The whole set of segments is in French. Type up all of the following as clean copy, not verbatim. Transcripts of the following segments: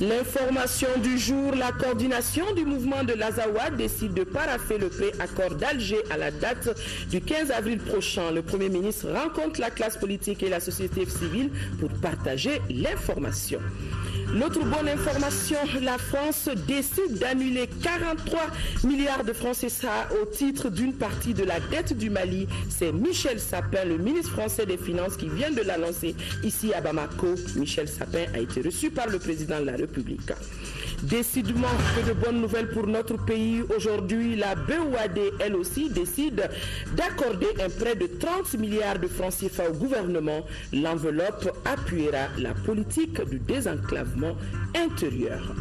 L'information du jour, la coordination du mouvement de l'Azawad décide de paraffer le pré-accord d'Alger à la date du 15 avril prochain. Le Premier ministre rencontre la classe politique et la société civile pour partager l'information. L'autre bonne information, la France décide d'annuler 43 milliards de francs CFA au titre d'une partie de la dette du Mali. C'est Michel Sapin, le ministre français des Finances, qui vient de l'annoncer ici à Bamako. Michel Sapin a été reçu par le président de la République. Décidément, que de bonnes nouvelles pour notre pays. Aujourd'hui, la BOAD, elle aussi, décide d'accorder un prêt de 30 milliards de francs CFA au gouvernement. L'enveloppe appuiera la politique du désenclavement intérieur.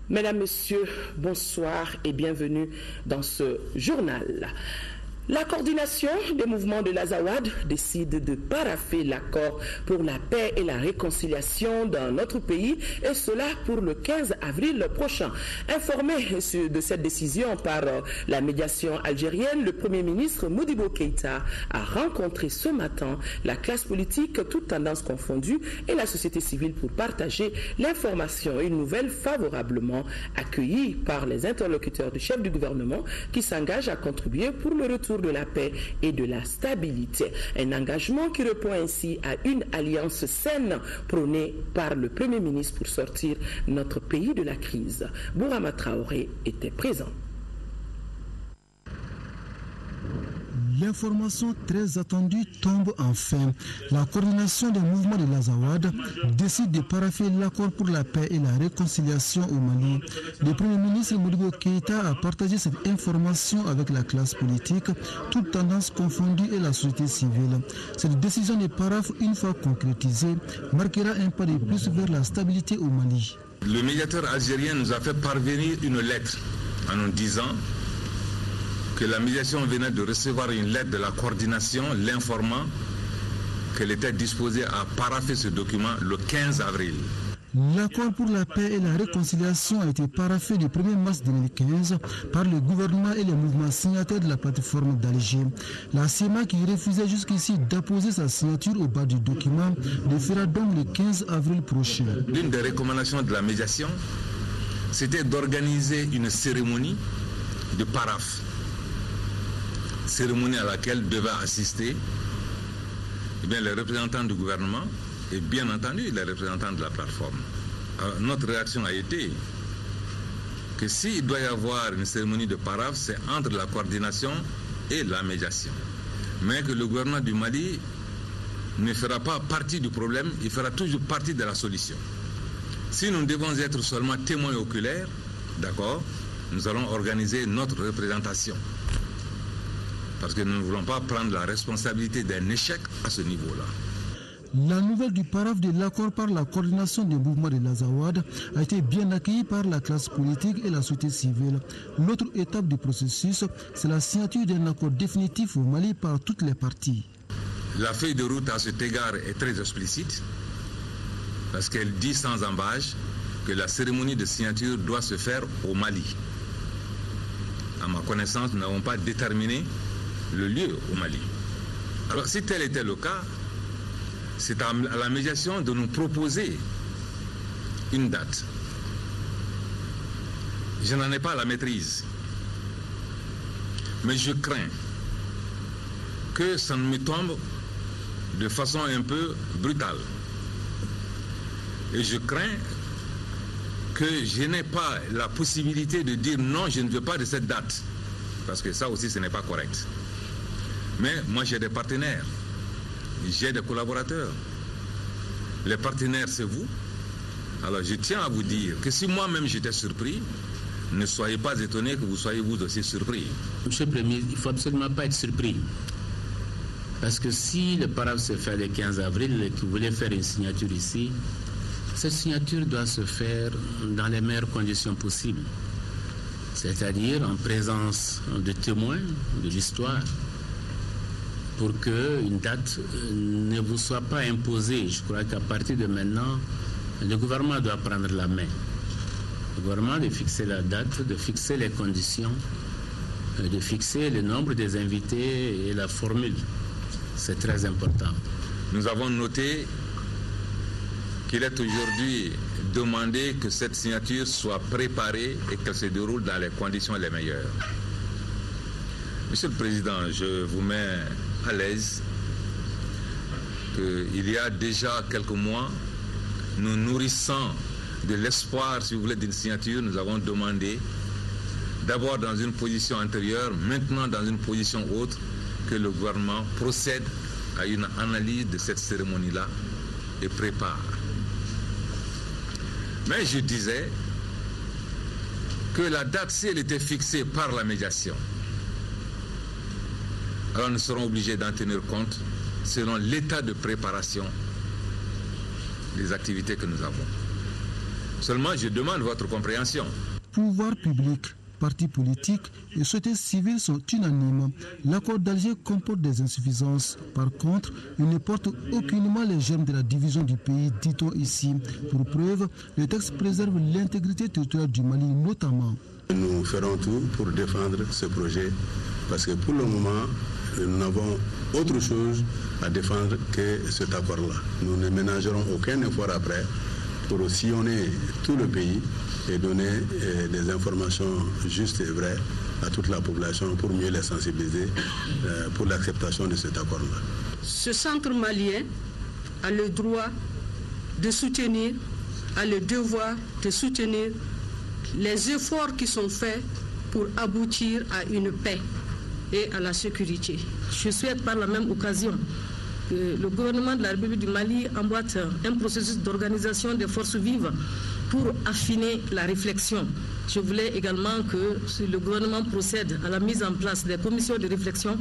Mesdames, Messieurs, bonsoir et bienvenue dans ce journal. La coordination des mouvements de l'Azawad décide de paraffer l'accord pour la paix et la réconciliation dans notre pays, et cela pour le 15 avril prochain. Informé de cette décision par la médiation algérienne, le Premier ministre Modibo Keïta a rencontré ce matin la classe politique, toutes tendances confondues, et la société civile pour partager l'information. Une nouvelle favorablement accueillie par les interlocuteurs du chef du gouvernement qui s'engagent à contribuer pour le retour de la paix et de la stabilité. Un engagement qui répond ainsi à une alliance saine prônée par le Premier ministre pour sortir notre pays de la crise. Bourama Traoré était présent. L'information très attendue tombe enfin. La coordination des mouvements de l'Azawad décide de paraffer l'accord pour la paix et la réconciliation au Mali. Le Premier ministre Modibo Keïta a partagé cette information avec la classe politique, toutes tendances confondues, et la société civile. Cette décision de paraphe, une fois concrétisée, marquera un pas de plus vers la stabilité au Mali. Le médiateur algérien nous a fait parvenir une lettre en nous disant que la médiation venait de recevoir une lettre de la coordination l'informant qu'elle était disposée à paraffer ce document le 15 avril. L'accord pour la paix et la réconciliation a été paraphé le 1er mars 2015 par le gouvernement et les mouvements signataires de la plateforme d'Alger. La CEMA, qui refusait jusqu'ici d'apposer sa signature au bas du document, le fera donc le 15 avril prochain. L'une des recommandations de la médiation, c'était d'organiser une cérémonie de paraphe. Cérémonie à laquelle devaient assister les représentants du gouvernement et bien entendu les représentants de la plateforme. Alors, notre réaction a été que s'il doit y avoir une cérémonie de paraphe, c'est entre la coordination et la médiation. Mais que le gouvernement du Mali ne fera pas partie du problème, il fera toujours partie de la solution. Si nous devons être seulement témoins oculaires, d'accord, nous allons organiser notre représentation. Parce que nous ne voulons pas prendre la responsabilité d'un échec à ce niveau-là. La nouvelle du paraphe de l'accord par la coordination des mouvements de l'Azawad a été bien accueillie par la classe politique et la société civile. L'autre étape du processus, c'est la signature d'un accord définitif au Mali par toutes les parties. La feuille de route à cet égard est très explicite, parce qu'elle dit sans embâche que la cérémonie de signature doit se faire au Mali. À ma connaissance, nous n'avons pas déterminé le lieu au Mali. Alors si tel était le cas, c'est à la médiation de nous proposer une date. Je n'en ai pas la maîtrise, mais je crains que ça ne me tombe de façon un peu brutale. Et je crains que je n'ai pas la possibilité de dire non, je ne veux pas de cette date, parce que ça aussi ce n'est pas correct. Mais moi j'ai des partenaires, j'ai des collaborateurs. Les partenaires c'est vous. Alors je tiens à vous dire que si moi-même j'étais surpris, ne soyez pas étonnés que vous soyez vous aussi surpris. Monsieur le Premier, il ne faut absolument pas être surpris. Parce que si le paraphe se fait le 15 avril et que vous voulez faire une signature ici, cette signature doit se faire dans les meilleures conditions possibles. C'est-à-dire en présence de témoins de l'histoire, pour qu'une date ne vous soit pas imposée. Je crois qu'à partir de maintenant, le gouvernement doit prendre la main. Le gouvernement de fixer la date, de fixer les conditions, de fixer le nombre des invités et la formule. C'est très important. Nous avons noté qu'il est aujourd'hui demandé que cette signature soit préparée et qu'elle se déroule dans les conditions les meilleures. Monsieur le Président, je vous mets à l'aise qu'il y a déjà quelques mois, nous nourrissant de l'espoir, si vous voulez, d'une signature, nous avons demandé, d'abord dans une position antérieure, maintenant dans une position autre, que le gouvernement procède à une analyse de cette cérémonie-là et prépare. Mais je disais que la date, si elle était fixée par la médiation, alors nous serons obligés d'en tenir compte selon l'état de préparation des activités que nous avons. Seulement, je demande votre compréhension. Pouvoir public, partis politiques et sociétés civiles sont unanimes. L'accord d'Alger comporte des insuffisances. Par contre, il ne porte aucunement les germes de la division du pays, dit-on ici. Pour preuve, le texte préserve l'intégrité territoriale du Mali notamment. Nous ferons tout pour défendre ce projet parce que pour le moment, nous n'avons autre chose à défendre que cet accord-là. Nous ne ménagerons aucun effort après pour sillonner tout le pays et donner des informations justes et vraies à toute la population pour mieux les sensibiliser pour l'acceptation de cet accord-là. Ce centre malien a le droit de soutenir, a le devoir de soutenir les efforts qui sont faits pour aboutir à une paix et à la sécurité. Je souhaite par la même occasion que le gouvernement de la République du Mali emboîte un processus d'organisation des forces vives pour affiner la réflexion. Je voulais également que le gouvernement procède à la mise en place des commissions de réflexion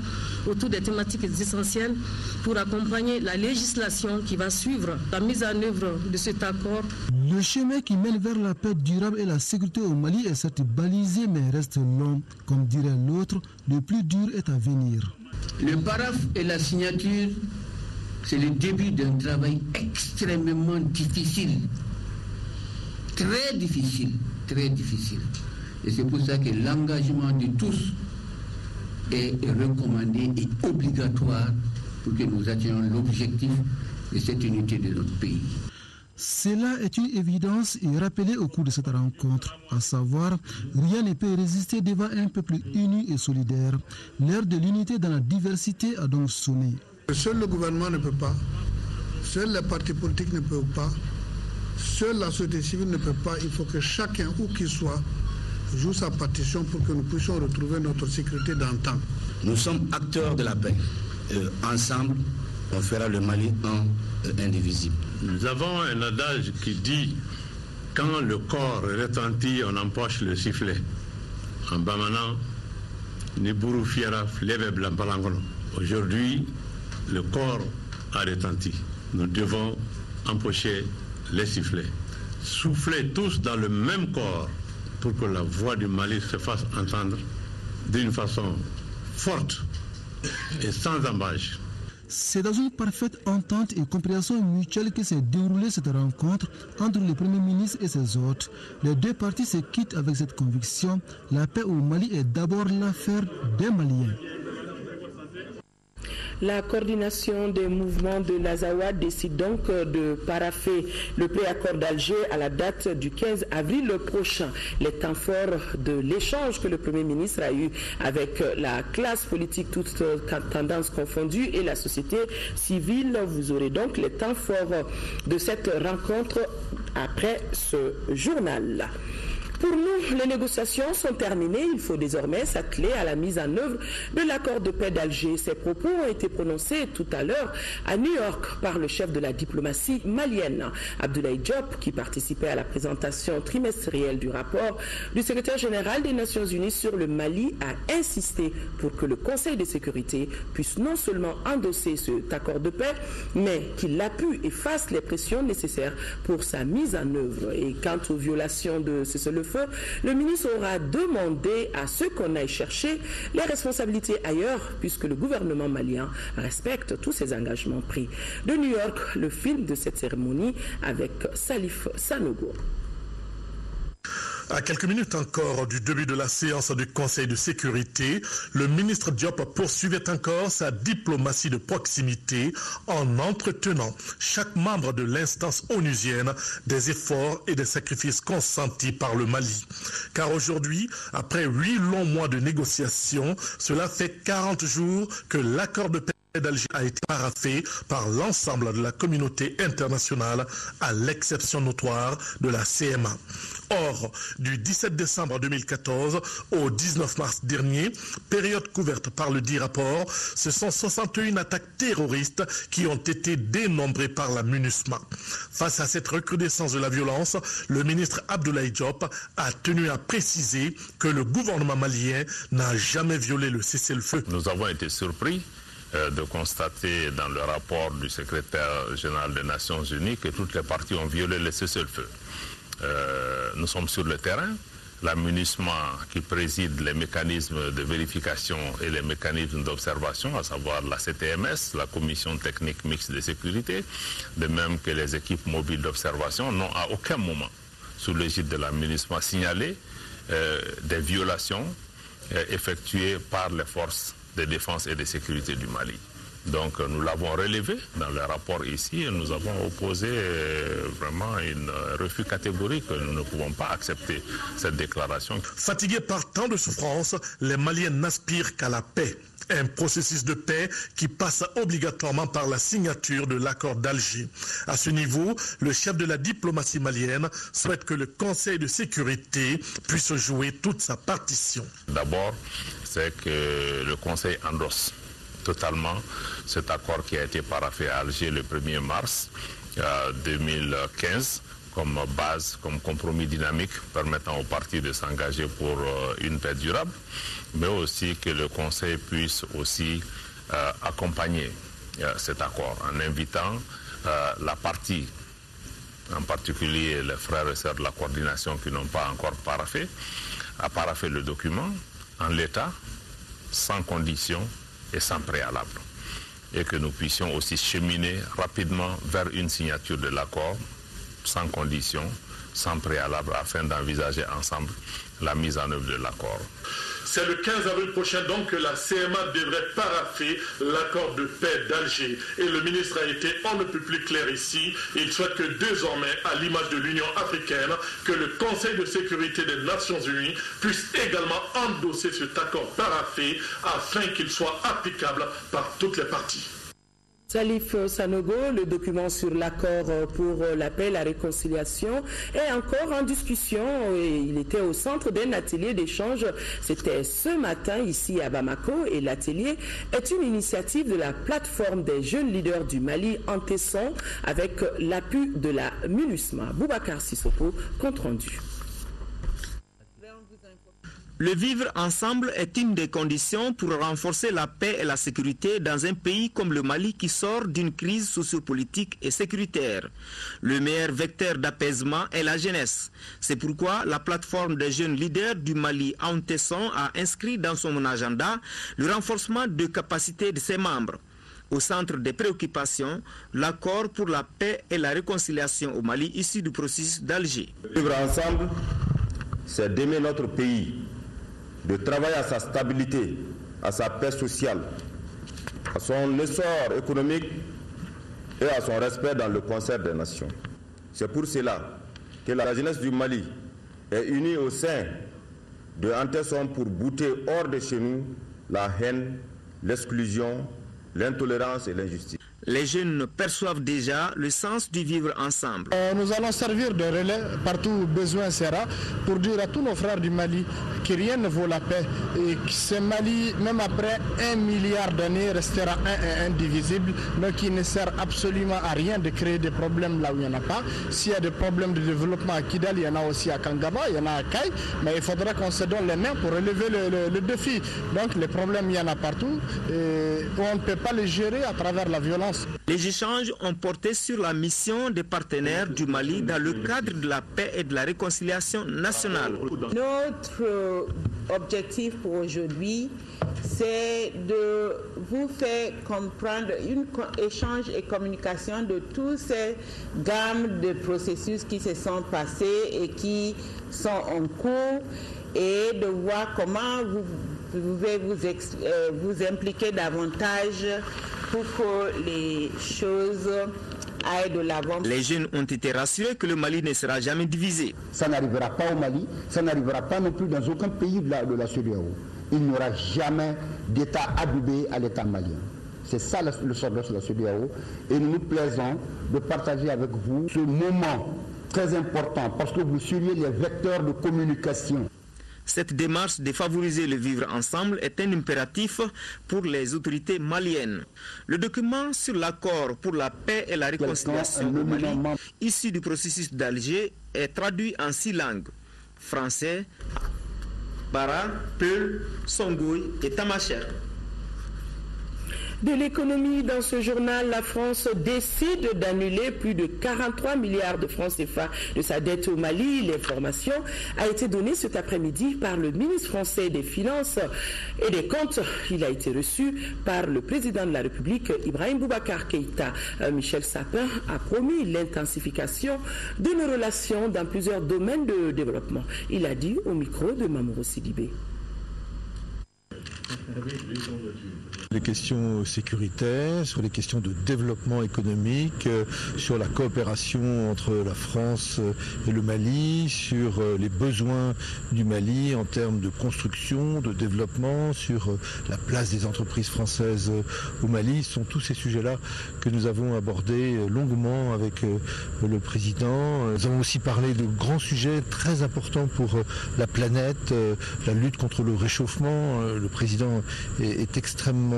autour des thématiques essentielles pour accompagner la législation qui va suivre la mise en œuvre de cet accord. Le chemin qui mène vers la paix durable et la sécurité au Mali est certes balisé mais reste long. Comme dirait l'autre, le plus dur est à venir. Le paraphe et la signature, c'est le début d'un travail extrêmement difficile. Très difficile, très difficile. Et c'est pour ça que l'engagement de tous est recommandé et obligatoire pour que nous atteignions l'objectif de cette unité de notre pays. Cela est une évidence et rappelé au cours de cette rencontre, à savoir, rien ne peut résister devant un peuple uni et solidaire. L'ère de l'unité dans la diversité a donc sonné. Seul le gouvernement ne peut pas, seuls les partis politiques ne peuvent pas, seule la société civile ne peut pas. Il faut que chacun, où qu'il soit, joue sa partition pour que nous puissions retrouver notre sécurité d'antan. Nous sommes acteurs de la paix. Ensemble, on fera le Mali indivisible. Nous avons un adage qui dit « Quand le corps retentit, on empoche le sifflet ». En bamanan, Niburu Fiera Fleve Blampalangono. Aujourd'hui, le corps a retenti. Nous devons empocher les sifflets. Souffler tous dans le même corps pour que la voix du Mali se fasse entendre d'une façon forte et sans embâche. C'est dans une parfaite entente et compréhension mutuelle que s'est déroulée cette rencontre entre le Premier ministre et ses hôtes. Les deux parties se quittent avec cette conviction. La paix au Mali est d'abord l'affaire des Maliens. La coordination des mouvements de l'Azawad décide donc de parapher le préaccord d'Alger à la date du 15 avril prochain. Les temps forts de l'échange que le Premier ministre a eu avec la classe politique, toutes tendances confondues, et la société civile. Vous aurez donc les temps forts de cette rencontre après ce journal. Pour nous, les négociations sont terminées. Il faut désormais s'atteler à la mise en œuvre de l'accord de paix d'Alger. Ces propos ont été prononcés tout à l'heure à New York par le chef de la diplomatie malienne, Abdoulaye Diop, qui participait à la présentation trimestrielle du rapport du secrétaire général des Nations Unies sur le Mali, a insisté pour que le Conseil de sécurité puisse non seulement endosser cet accord de paix, mais qu'il appuie et fasse les pressions nécessaires pour sa mise en œuvre. Et quant aux violations de cessez-le-feu, le ministre aura demandé à ceux qu'on aille chercher les responsabilités ailleurs, puisque le gouvernement malien respecte tous ses engagements pris. De New York, le film de cette cérémonie avec Salif Sanogo. À quelques minutes encore du début de la séance du Conseil de sécurité, le ministre Diop poursuivait encore sa diplomatie de proximité en entretenant chaque membre de l'instance onusienne des efforts et des sacrifices consentis par le Mali. Car aujourd'hui, après 8 longs mois de négociations, cela fait 40 jours que l'accord de paix d'Alger a été paraphé par l'ensemble de la communauté internationale, à l'exception notoire de la CMA. Or, du 17 décembre 2014 au 19 mars dernier, période couverte par le dit rapport, ce sont 61 attaques terroristes qui ont été dénombrées par la MINUSMA. Face à cette recrudescence de la violence, le ministre Abdoulaye Diop a tenu à préciser que le gouvernement malien n'a jamais violé le cessez-le-feu. Nous avons été surpris de constater dans le rapport du secrétaire général des Nations Unies que toutes les parties ont violé le cessez-le-feu. Nous sommes sur le terrain. La MINUSMA qui préside les mécanismes de vérification et les mécanismes d'observation, à savoir la CTMS, la Commission technique mixte de sécurité, de même que les équipes mobiles d'observation, n'ont à aucun moment, sous l'égide de la MINUSMA, signalé des violations effectuées par les forces de défense et de sécurité du Mali. Donc nous l'avons relevé dans le rapport ici et nous avons opposé vraiment un refus catégorique. Nous ne pouvons pas accepter cette déclaration. Fatigués par tant de souffrances, les Maliens n'aspirent qu'à la paix. Un processus de paix qui passe obligatoirement par la signature de l'accord d'Alger. À ce niveau, le chef de la diplomatie malienne souhaite que le Conseil de sécurité puisse jouer toute sa partition. D'abord, c'est que le Conseil endosse totalement cet accord qui a été paraphé à Alger le 1er mars 2015 comme base, comme compromis dynamique permettant aux parties de s'engager pour une paix durable, mais aussi que le Conseil puisse aussi accompagner cet accord en invitant la partie, en particulier les frères et sœurs de la coordination qui n'ont pas encore paraphé, à parapher le document en l'état, sans condition et sans préalable, et que nous puissions aussi cheminer rapidement vers une signature de l'accord sans condition, sans préalable, afin d'envisager ensemble la mise en œuvre de l'accord. C'est le 15 avril prochain donc que la CMA devrait parapher l'accord de paix d'Alger. Et le ministre a été on ne peut plus clair ici. Il souhaite que désormais, à l'image de l'Union africaine, que le Conseil de sécurité des Nations Unies puisse également endosser cet accord paraphé afin qu'il soit applicable par toutes les parties. Salif Sanogo, le document sur l'accord pour la paix et la réconciliation est encore en discussion et il était au centre d'un atelier d'échange. C'était ce matin ici à Bamako et l'atelier est une initiative de la plateforme des jeunes leaders du Mali en Tesson avec l'appui de la MINUSMA. Boubacar Sissoko, compte rendu. Le vivre ensemble est une des conditions pour renforcer la paix et la sécurité dans un pays comme le Mali qui sort d'une crise sociopolitique et sécuritaire. Le meilleur vecteur d'apaisement est la jeunesse. C'est pourquoi la plateforme des jeunes leaders du Mali en Tesson a inscrit dans son agenda le renforcement de capacités de ses membres. Au centre des préoccupations, l'accord pour la paix et la réconciliation au Mali issu du processus d'Alger. Vivre ensemble, c'est d'aimer notre pays, de travailler à sa stabilité, à sa paix sociale, à son essor économique et à son respect dans le concert des nations. C'est pour cela que la jeunesse du Mali est unie au sein de Antesson pour bouter hors de chez nous la haine, l'exclusion, l'intolérance et l'injustice. Les jeunes perçoivent déjà le sens du vivre ensemble. Nous allons servir de relais partout où besoin sera pour dire à tous nos frères du Mali que rien ne vaut la paix et que ce Mali, même après 1 milliard d'années, restera un et indivisible, mais qui ne sert absolument à rien de créer des problèmes là où il n'y en a pas. S'il y a des problèmes de développement à Kidal, il y en a aussi à Kangaba, il y en a à Kaï, mais il faudra qu'on se donne les mains pour relever le défi. Donc les problèmes, il y en a partout et on ne peut pas les gérer à travers la violence. Les échanges ont porté sur la mission des partenaires du Mali dans le cadre de la paix et de la réconciliation nationale. Notre objectif pour aujourd'hui, c'est de vous faire comprendre une échange et communication de toutes ces gammes de processus qui se sont passés et qui sont en cours, et de voir comment vous pouvez vous impliquer davantage pour que les choses aillent de l'avant. Les jeunes ont été rassurés que le Mali ne sera jamais divisé. Ça n'arrivera pas au Mali, ça n'arrivera pas non plus dans aucun pays de la CEDEAO. Il n'y aura jamais d'État adoubé à l'État malien. C'est ça le sort de la CEDEAO, et nous nous plaisons de partager avec vous ce moment très important parce que vous seriez les vecteurs de communication. Cette démarche de favoriser le vivre ensemble est un impératif pour les autorités maliennes. Le document sur l'accord pour la paix et la réconciliation au Mali, issu du processus d'Alger, est traduit en 6 langues: français, bara, peul, songhouï et tamacher. De l'économie dans ce journal, la France décide d'annuler plus de 43 milliards de francs CFA de sa dette au Mali. L'information a été donnée cet après-midi par le ministre français des Finances et des Comptes. Il a été reçu par le président de la République, Ibrahim Boubacar Keïta. Michel Sapin a promis l'intensification de nos relations dans plusieurs domaines de développement. Il a dit au micro de Mamoudou Sidibé. Les questions sécuritaires, sur les questions de développement économique, sur la coopération entre la France et le Mali, sur les besoins du Mali en termes de construction, de développement, sur la place des entreprises françaises au Mali. Ce sont tous ces sujets-là que nous avons abordés longuement avec le président. Nous avons aussi parlé de grands sujets très importants pour la planète, la lutte contre le réchauffement. Le président est extrêmement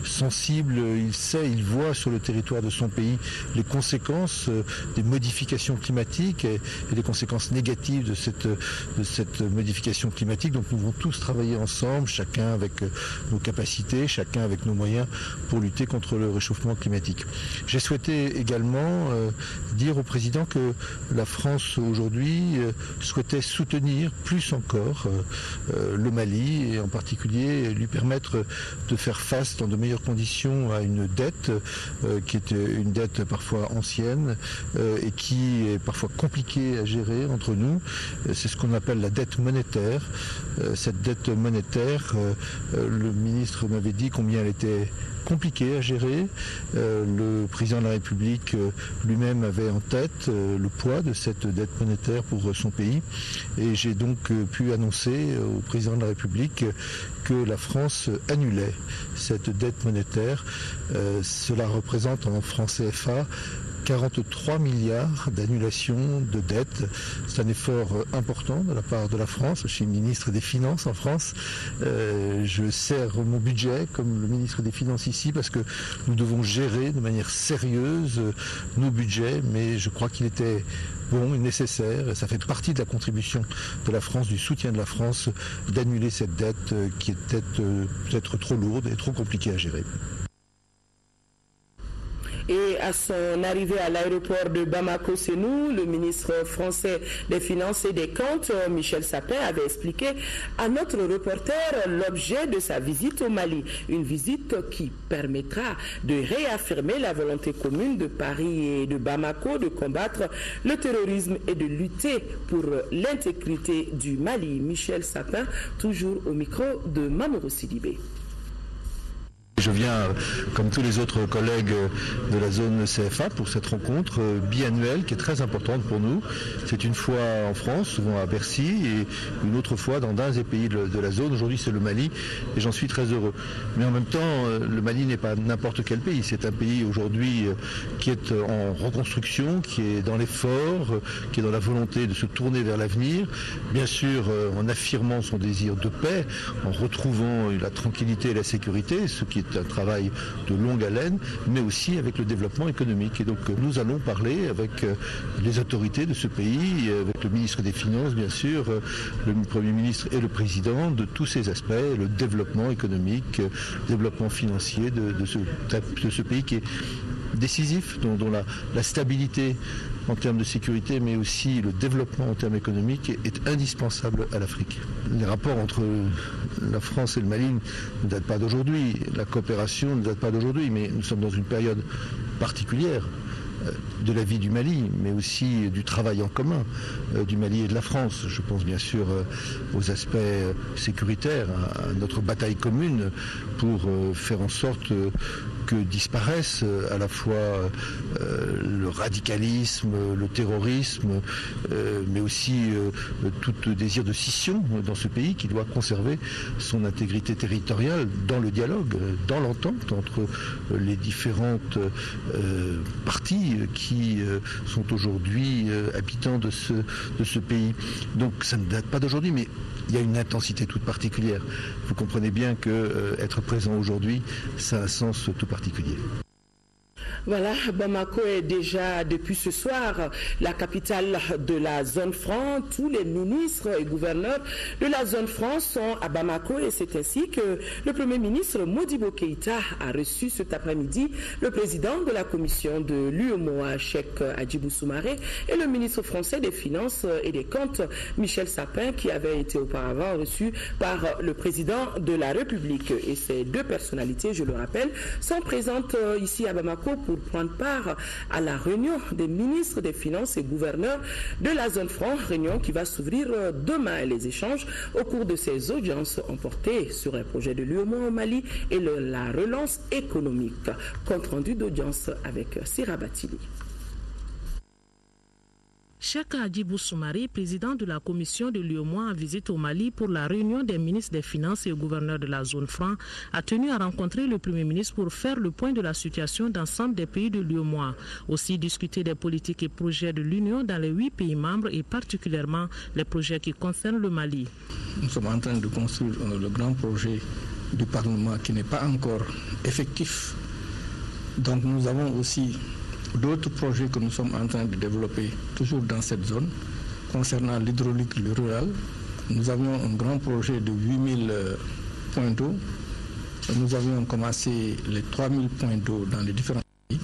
sensible, il sait, il voit sur le territoire de son pays les conséquences des modifications climatiques et les conséquences négatives de cette modification climatique. Donc nous devons tous travailler ensemble, chacun avec nos capacités, chacun avec nos moyens pour lutter contre le réchauffement climatique. J'ai souhaité également dire au président que la France aujourd'hui souhaitait soutenir plus encore le Mali et en particulier lui permettre de faire face dans de meilleures conditions à une dette qui est une dette parfois ancienne et qui est parfois compliquée à gérer entre nous. C'est ce qu'on appelle la dette monétaire. Cette dette monétaire, le ministre m'avait dit combien elle était compliqué à gérer. Le président de la République lui-même avait en tête le poids de cette dette monétaire pour son pays et j'ai donc pu annoncer au président de la République que la France annulait cette dette monétaire. Cela représente en francs CFA 43 milliards d'annulation de dettes. C'est un effort important de la part de la France. Je suis ministre des Finances en France. Je sers mon budget comme le ministre des Finances ici parce que nous devons gérer de manière sérieuse nos budgets, mais je crois qu'il était bon et nécessaire, et ça fait partie de la contribution de la France, du soutien de la France, d'annuler cette dette qui était peut-être trop lourde et trop compliquée à gérer. Et à son arrivée à l'aéroport de Bamako-Sénou, le ministre français des Finances et des Comptes, Michel Sapin, avait expliqué à notre reporter l'objet de sa visite au Mali. Une visite qui permettra de réaffirmer la volonté commune de Paris et de Bamako de combattre le terrorisme et de lutter pour l'intégrité du Mali. Michel Sapin, toujours au micro de Mamoudou Sidibé. Je viens, comme tous les autres collègues de la zone CFA, pour cette rencontre biannuelle qui est très importante pour nous. C'est une fois en France, souvent à Bercy, et une autre fois dans d'un des pays de la zone. Aujourd'hui, c'est le Mali, et j'en suis très heureux. Mais en même temps, le Mali n'est pas n'importe quel pays. C'est un pays aujourd'hui qui est en reconstruction, qui est dans l'effort, qui est dans la volonté de se tourner vers l'avenir. Bien sûr, en affirmant son désir de paix, en retrouvant la tranquillité et la sécurité, ce qui est un travail de longue haleine, mais aussi avec le développement économique. Et donc nous allons parler avec les autorités de ce pays, avec le ministre des Finances bien sûr, le Premier ministre et le Président, de tous ces aspects, le développement économique, le développement financier de ce pays qui est décisifs, dont la stabilité en termes de sécurité, mais aussi le développement en termes économiques est indispensable à l'Afrique. Les rapports entre la France et le Mali ne datent pas d'aujourd'hui, la coopération ne date pas d'aujourd'hui, mais nous sommes dans une période particulière de la vie du Mali, mais aussi du travail en commun du Mali et de la France. Je pense bien sûr aux aspects sécuritaires, à notre bataille commune pour faire en sorte que disparaissent à la fois le radicalisme, le terrorisme, mais aussi tout désir de scission dans ce pays qui doit conserver son intégrité territoriale dans le dialogue, dans l'entente entre les différentes parties qui sont aujourd'hui habitants de ce pays. Donc ça ne date pas d'aujourd'hui, mais il y a une intensité toute particulière. Vous comprenez bien que être présent aujourd'hui, ça a un sens tout particulier. Voilà, Bamako est déjà depuis ce soir la capitale de la zone franc. Tous les ministres et gouverneurs de la zone franc sont à Bamako et c'est ainsi que le Premier ministre Modibo Keïta a reçu cet après-midi le président de la commission de l'UEMOA, Cheikh Hadjibou Soumaré, et le ministre français des Finances et des Comptes, Michel Sapin, qui avait été auparavant reçu par le président de la République. Et ces deux personnalités, je le rappelle, sont présentes ici à Bamako pour prendre part à la réunion des ministres des Finances et gouverneurs de la zone franc, réunion qui va s'ouvrir demain. Les échanges au cours de ces audiences ont porté sur un projet de l'UEMOA au Mali et la relance économique. Compte rendu d'audience avec Sira Batili. Cheikh Hadjibou Soumaré, président de la commission de l'UEMOA en visite au Mali pour la réunion des ministres des Finances et gouverneurs de la zone franc, a tenu à rencontrer le Premier ministre pour faire le point de la situation d'ensemble des pays de l'UEMOA. Aussi discuter des politiques et projets de l'Union dans les 8 pays membres et particulièrement les projets qui concernent le Mali. Nous sommes en train de construire le grand projet du Parlement qui n'est pas encore effectif. Donc nous avons aussi d'autres projets que nous sommes en train de développer toujours dans cette zone. Concernant l'hydraulique rurale, nous avions un grand projet de 8000 points d'eau. Nous avions commencé les 3000 points d'eau dans les différents pays.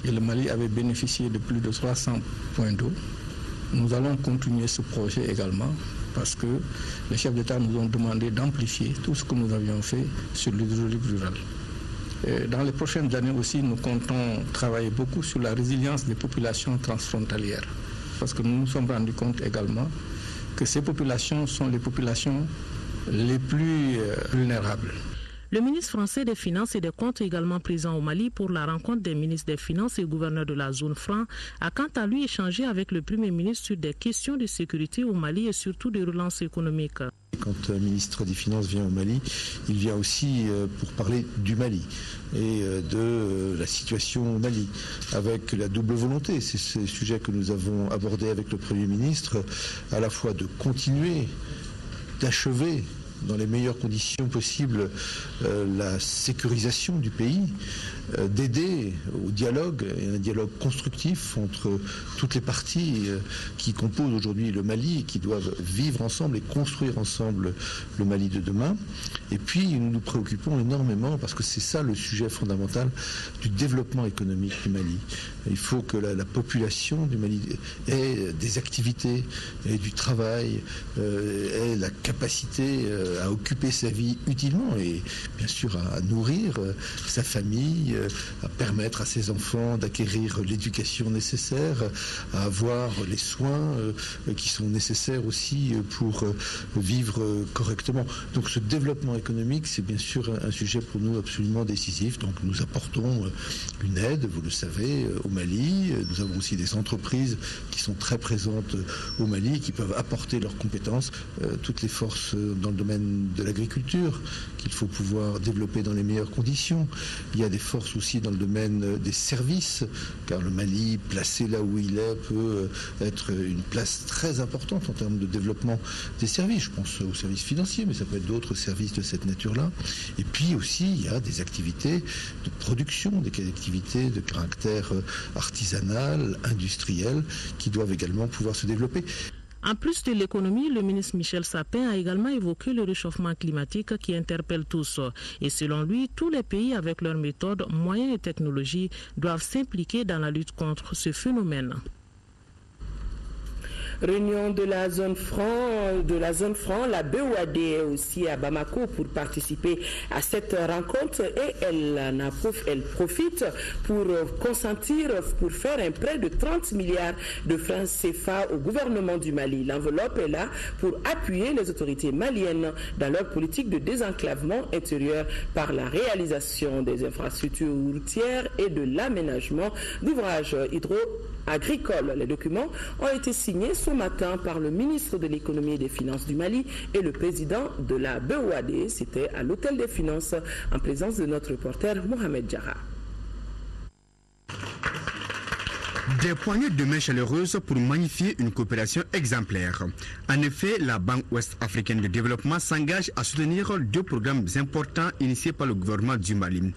Et le Mali avait bénéficié de plus de 300 points d'eau. Nous allons continuer ce projet également parce que les chefs d'État nous ont demandé d'amplifier tout ce que nous avions fait sur l'hydraulique rurale. Dans les prochaines années aussi, nous comptons travailler beaucoup sur la résilience des populations transfrontalières. Parce que nous nous sommes rendus compte également que ces populations sont les populations les plus vulnérables. Le ministre français des Finances et des Comptes, également présent au Mali pour la rencontre des ministres des Finances et gouverneurs de la zone franc, a quant à lui échangé avec le Premier ministre sur des questions de sécurité au Mali et surtout de relance économique. Quand un ministre des Finances vient au Mali, il vient aussi pour parler du Mali et de la situation au Mali, avec la double volonté. C'est ce sujet que nous avons abordé avec le Premier ministre, à la fois de continuer, d'achever dans les meilleures conditions possibles la sécurisation du pays, d'aider au dialogue, et un dialogue constructif entre toutes les parties qui composent aujourd'hui le Mali et qui doivent vivre ensemble et construire ensemble le Mali de demain. Et puis nous nous préoccupons énormément, parce que c'est ça le sujet fondamental, du développement économique du Mali. Il faut que la population du Mali ait des activités, ait du travail, ait la capacité à occuper sa vie utilement et bien sûr à nourrir sa famille, à permettre à ses enfants d'acquérir l'éducation nécessaire, à avoir les soins qui sont nécessaires aussi pour vivre correctement. Donc ce développement économique, c'est bien sûr un sujet pour nous absolument décisif. Donc nous apportons une aide, vous le savez, au Mali. Nous avons aussi des entreprises qui sont très présentes au Mali, qui peuvent apporter leurs compétences, toutes les forces dans le domaine de l'agriculture qu'il faut pouvoir développer dans les meilleures conditions. Il y a des forces aussi dans le domaine des services, car le Mali, placé là où il est, peut être une place très importante en termes de développement des services. Je pense aux services financiers, mais ça peut être d'autres services de cette nature-là. Et puis aussi, il y a des activités de production, des activités de caractère artisanal, industriel, qui doivent également pouvoir se développer. En plus de l'économie, le ministre Michel Sapin a également évoqué le réchauffement climatique qui interpelle tous. Et selon lui, tous les pays avec leurs méthodes, moyens et technologies doivent s'impliquer dans la lutte contre ce phénomène. Réunion de la zone franc, la BOAD est aussi à Bamako pour participer à cette rencontre et elle profite pour consentir, pour faire un prêt de 30 milliards de francs CFA au gouvernement du Mali. L'enveloppe est là pour appuyer les autorités maliennes dans leur politique de désenclavement intérieur par la réalisation des infrastructures routières et de l'aménagement d'ouvrages hydro-agricoles. Les documents ont été signés ce matin par le ministre de l'économie et des finances du Mali et le président de la BOAD. C'était à l'hôtel des finances en présence de notre reporter Mohamed Diarra. Des poignées de main chaleureuses pour magnifier une coopération exemplaire. En effet, la Banque ouest-africaine de développement s'engage à soutenir deux programmes importants initiés par le gouvernement du Mali.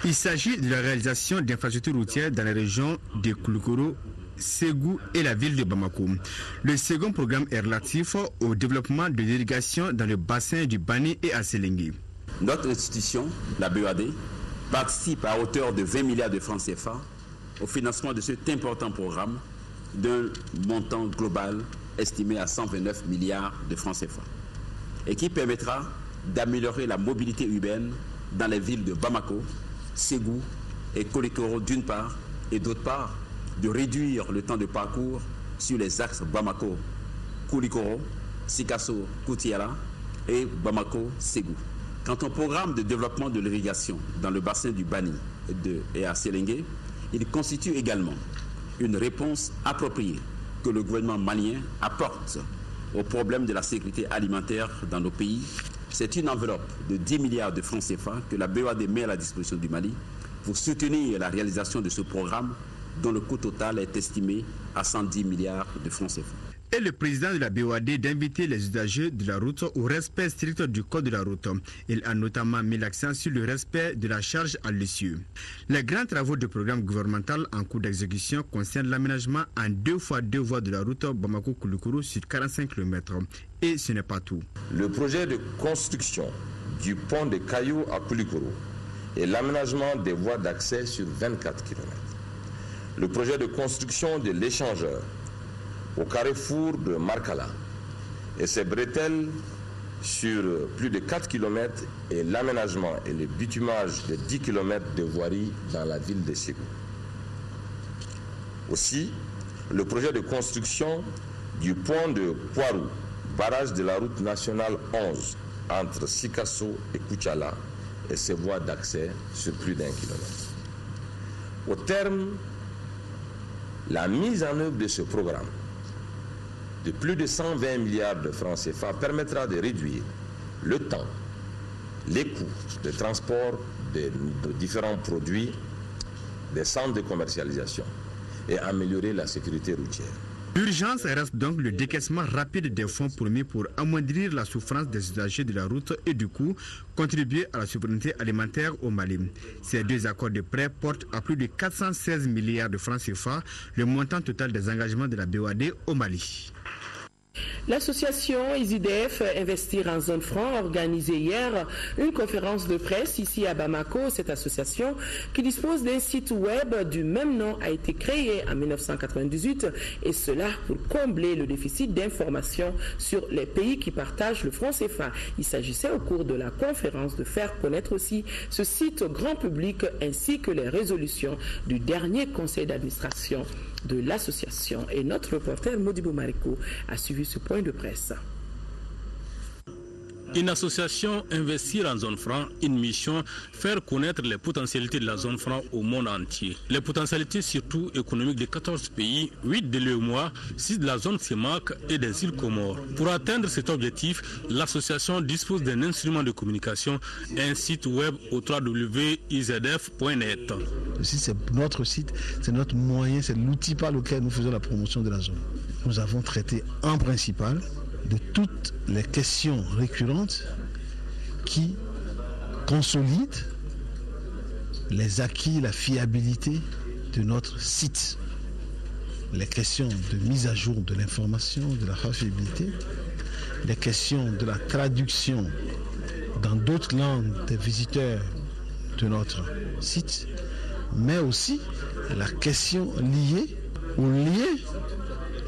Il s'agit de la réalisation d'infrastructures routières dans les régions de Koulikoro, Ségou et la ville de Bamako. Le second programme est relatif au développement de l'irrigation dans le bassin du Bani et à Sélingué. Notre institution, la BOAD, participe à hauteur de 20 milliards de francs CFA au financement de cet important programme d'un montant global estimé à 129 milliards de francs CFA et qui permettra d'améliorer la mobilité urbaine dans les villes de Bamako, Ségou et Koulikoro d'une part et d'autre part de réduire le temps de parcours sur les axes Bamako, Koulikoro, Sikasso, Koutiala et Bamako, Ségou. Quant au programme de développement de l'irrigation dans le bassin du Bani et à Sélingué, il constitue également une réponse appropriée que le gouvernement malien apporte au problème de la sécurité alimentaire dans nos pays. C'est une enveloppe de 10 milliards de francs CFA que la BOAD met à la disposition du Mali pour soutenir la réalisation de ce programme dont le coût total est estimé à 110 milliards de francs CFA. Et le président de la BOAD d'inviter les usagers de la route au respect strict du code de la route. Il a notamment mis l'accent sur le respect de la charge à l'essieu. Les grands travaux du programme gouvernemental en cours d'exécution concernent l'aménagement en 2x2 voies de la route Bamako-Koulikoro sur 45 km. Et ce n'est pas tout. Le projet de construction du pont de Caillou à Koulikoro et l'aménagement des voies d'accès sur 24 km. Le projet de construction de l'échangeur au carrefour de Markala et ses bretelles sur plus de 4 km et l'aménagement et le bitumage de 10 km de voirie dans la ville de Ségou. Aussi, le projet de construction du pont de Poirou, barrage de la route nationale 11 entre Sikasso et Koutiala et ses voies d'accès sur plus d'1 kilomètre. Au terme, la mise en œuvre de ce programme de plus de 120 milliards de francs CFA permettra de réduire le temps, les coûts de transport de différents produits des centres de commercialisation et améliorer la sécurité routière. L'urgence reste donc le décaissement rapide des fonds promis pour amoindrir la souffrance des usagers de la route et du coup contribuer à la souveraineté alimentaire au Mali. Ces deux accords de prêt portent à plus de 416 milliards de francs CFA le montant total des engagements de la BOAD au Mali. L'association ISIDF Investir en zone franc a organisé hier une conférence de presse ici à Bamako. Cette association, qui dispose d'un site web du même nom, a été créée en 1998 et cela pour combler le déficit d'informations sur les pays qui partagent le franc CFA. Il s'agissait au cours de la conférence de faire connaître aussi ce site au grand public ainsi que les résolutions du dernier conseil d'administration de l'association. Et notre reporter Modibo Mariko a suivi ce point de presse. Une association Investir en zone franc, une mission, faire connaître les potentialités de la zone franc au monde entier. Les potentialités surtout économiques de 14 pays, 8 de l'UEMOA, 6 de la zone CEMAC et des îles Comores. Pour atteindre cet objectif, l'association dispose d'un instrument de communication, un site web au www.izf.net. C'est notre site, c'est notre moyen, c'est l'outil par lequel nous faisons la promotion de la zone. Nous avons traité en principal de toutes les questions récurrentes qui consolident les acquis, la fiabilité de notre site. les questions de mise à jour de l'information, de la traçabilité, les questions de la traduction dans d'autres langues des visiteurs de notre site, mais aussi la question liée aux liens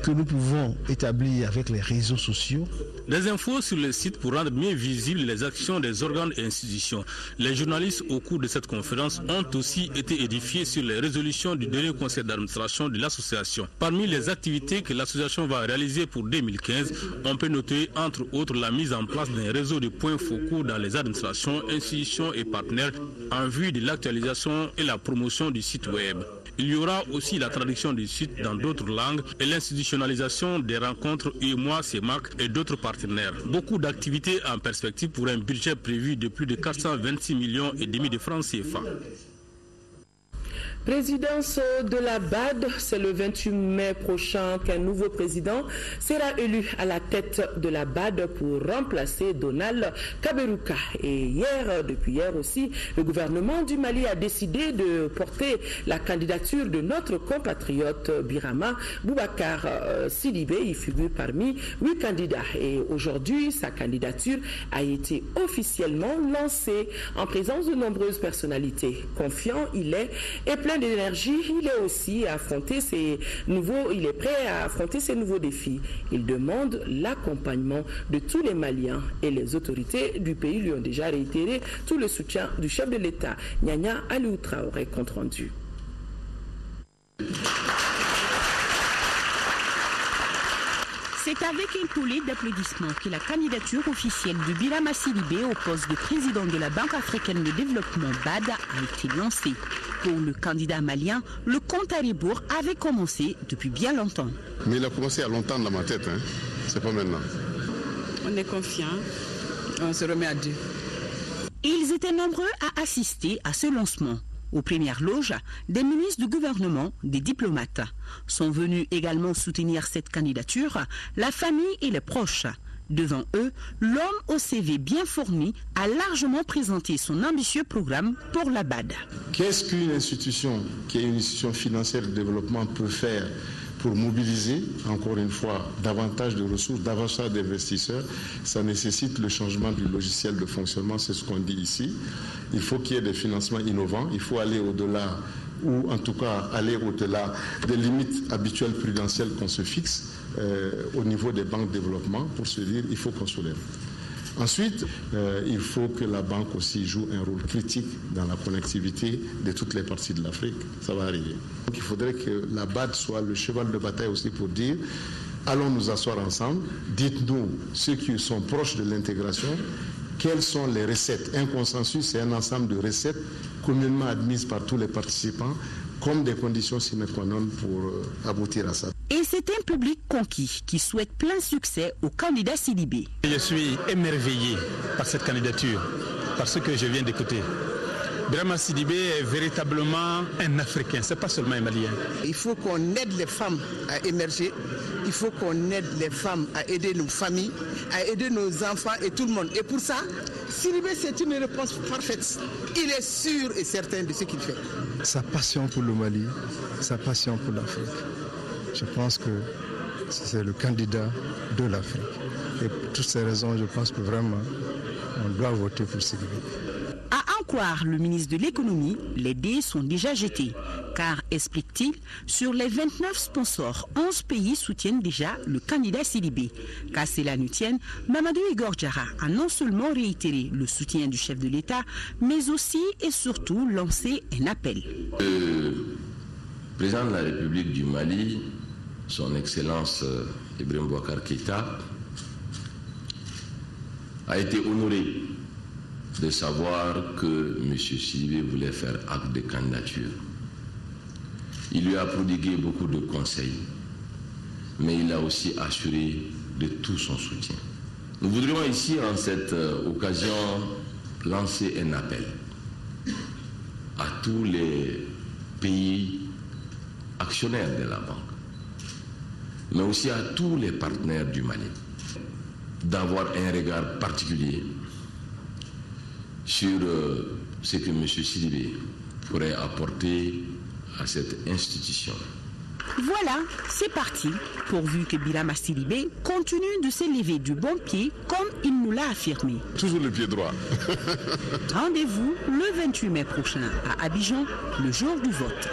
que nous pouvons établir avec les réseaux sociaux. Des infos sur le site pour rendre mieux visibles les actions des organes et institutions. Les journalistes au cours de cette conférence ont aussi été édifiés sur les résolutions du dernier conseil d'administration de l'association. Parmi les activités que l'association va réaliser pour 2015, on peut noter entre autres la mise en place d'un réseau de points focaux dans les administrations, institutions et partenaires en vue de l'actualisation et la promotion du site web. Il y aura aussi la traduction du site dans d'autres langues et l'institutionnalisation des rencontres UEMOA, CEMAC et d'autres partenaires. Beaucoup d'activités en perspective pour un budget prévu de plus de 426,5 millions de francs CFA. Présidence de la BAD, c'est le 28 mai prochain qu'un nouveau président sera élu à la tête de la BAD pour remplacer Donald Kaberuka. Et depuis hier aussi, le gouvernement du Mali a décidé de porter la candidature de notre compatriote Birama Boubacar Sidibé. Il figure parmi 8 candidats. Et aujourd'hui, sa candidature a été officiellement lancée en présence de nombreuses personnalités. Confiant, il est et plein d'énergie, il est aussi il est prêt à affronter ces nouveaux défis. Il demande l'accompagnement de tous les Maliens et les autorités du pays lui ont déjà réitéré tout le soutien du chef de l'État. Nyanya Aliou Traoré, compte rendu. C'est avec un tollé d'applaudissements que la candidature officielle de Birama Sidibé au poste de président de la Banque africaine de développement BAD a été lancée. Pour le candidat malien, le compte à rebours avait commencé depuis bien longtemps. Mais il a commencé à longtemps dans ma tête, c'est pas maintenant. On est confiant, on se remet à Dieu. Ils étaient nombreux à assister à ce lancement. Aux premières loges, des ministres du gouvernement, des diplomates sont venus également soutenir cette candidature, la famille et les proches. Devant eux, l'homme au CV bien fourni a largement présenté son ambitieux programme pour la BAD. Qu'est-ce qu'une institution qui est une institution financière de développement peut faire pour mobiliser, encore une fois, davantage de ressources, davantage d'investisseurs? Ça nécessite le changement du logiciel de fonctionnement, c'est ce qu'on dit ici. Il faut qu'il y ait des financements innovants, il faut aller au-delà, ou en tout cas aller au-delà des limites habituelles prudentielles qu'on se fixe au niveau des banques de développement pour se dire il faut qu'on soulève. Ensuite, il faut que la banque aussi joue un rôle critique dans la connectivité de toutes les parties de l'Afrique. Ça va arriver. Donc il faudrait que la BAD soit le cheval de bataille aussi pour dire allons nous asseoir ensemble, dites-nous ceux qui sont proches de l'intégration, quelles sont les recettes. Un consensus, c'est un ensemble de recettes communément admises par tous les participants comme des conditions sine qua non pour aboutir à ça. Et c'est un public conquis qui souhaite plein succès au candidat Sidibé. Je suis émerveillé par cette candidature, par ce que je viens d'écouter. Birama Sidibé est véritablement un Africain, ce n'est pas seulement un Malien. Il faut qu'on aide les femmes à émerger, il faut qu'on aide les femmes à aider nos familles, à aider nos enfants et tout le monde. Et pour ça, Sidibé, c'est une réponse parfaite. Il est sûr et certain de ce qu'il fait. Sa passion pour le Mali, sa passion pour l'Afrique. Je pense que c'est le candidat de l'Afrique. Et pour toutes ces raisons, je pense que vraiment, on doit voter pour Sidibé. À en croire le ministre de l'économie, les dés sont déjà jetés. Car, explique-t-il, sur les 29 sponsors, 11 pays soutiennent déjà le candidat Sidibé. Qu'à cela nous tienne, Mamadou Igor Diarra a non seulement réitéré le soutien du chef de l'État, mais aussi et surtout lancé un appel. Le président de la République du Mali, son Excellence Ibrahim Boubacar Keïta, a été honoré de savoir que M. Sidibé voulait faire acte de candidature. Il lui a prodigué beaucoup de conseils, mais il a aussi assuré de tout son soutien. Nous voudrions ici, en cette occasion, lancer un appel à tous les pays actionnaires de la banque, mais aussi à tous les partenaires du Mali, d'avoir un regard particulier sur ce que M. Sidibé pourrait apporter à cette institution Voilà, c'est parti, pourvu que Birama Sidibé continue de s'élever du bon pied comme il nous l'a affirmé. Toujours le pied droit. Rendez-vous le 28 mai prochain à Abidjan, le jour du vote.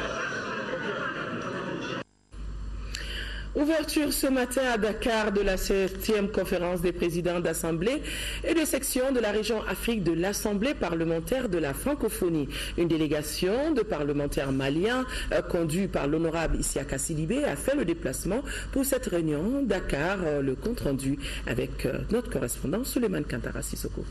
Ouverture ce matin à Dakar de la 7e conférence des présidents d'Assemblée et de section de la région Afrique de l'Assemblée parlementaire de la francophonie. Une délégation de parlementaires maliens conduite par l'honorable Isiaka Sidibé a fait le déplacement pour cette réunion. Dakar, le compte rendu avec notre correspondant Souleymane Kantara Sissoko.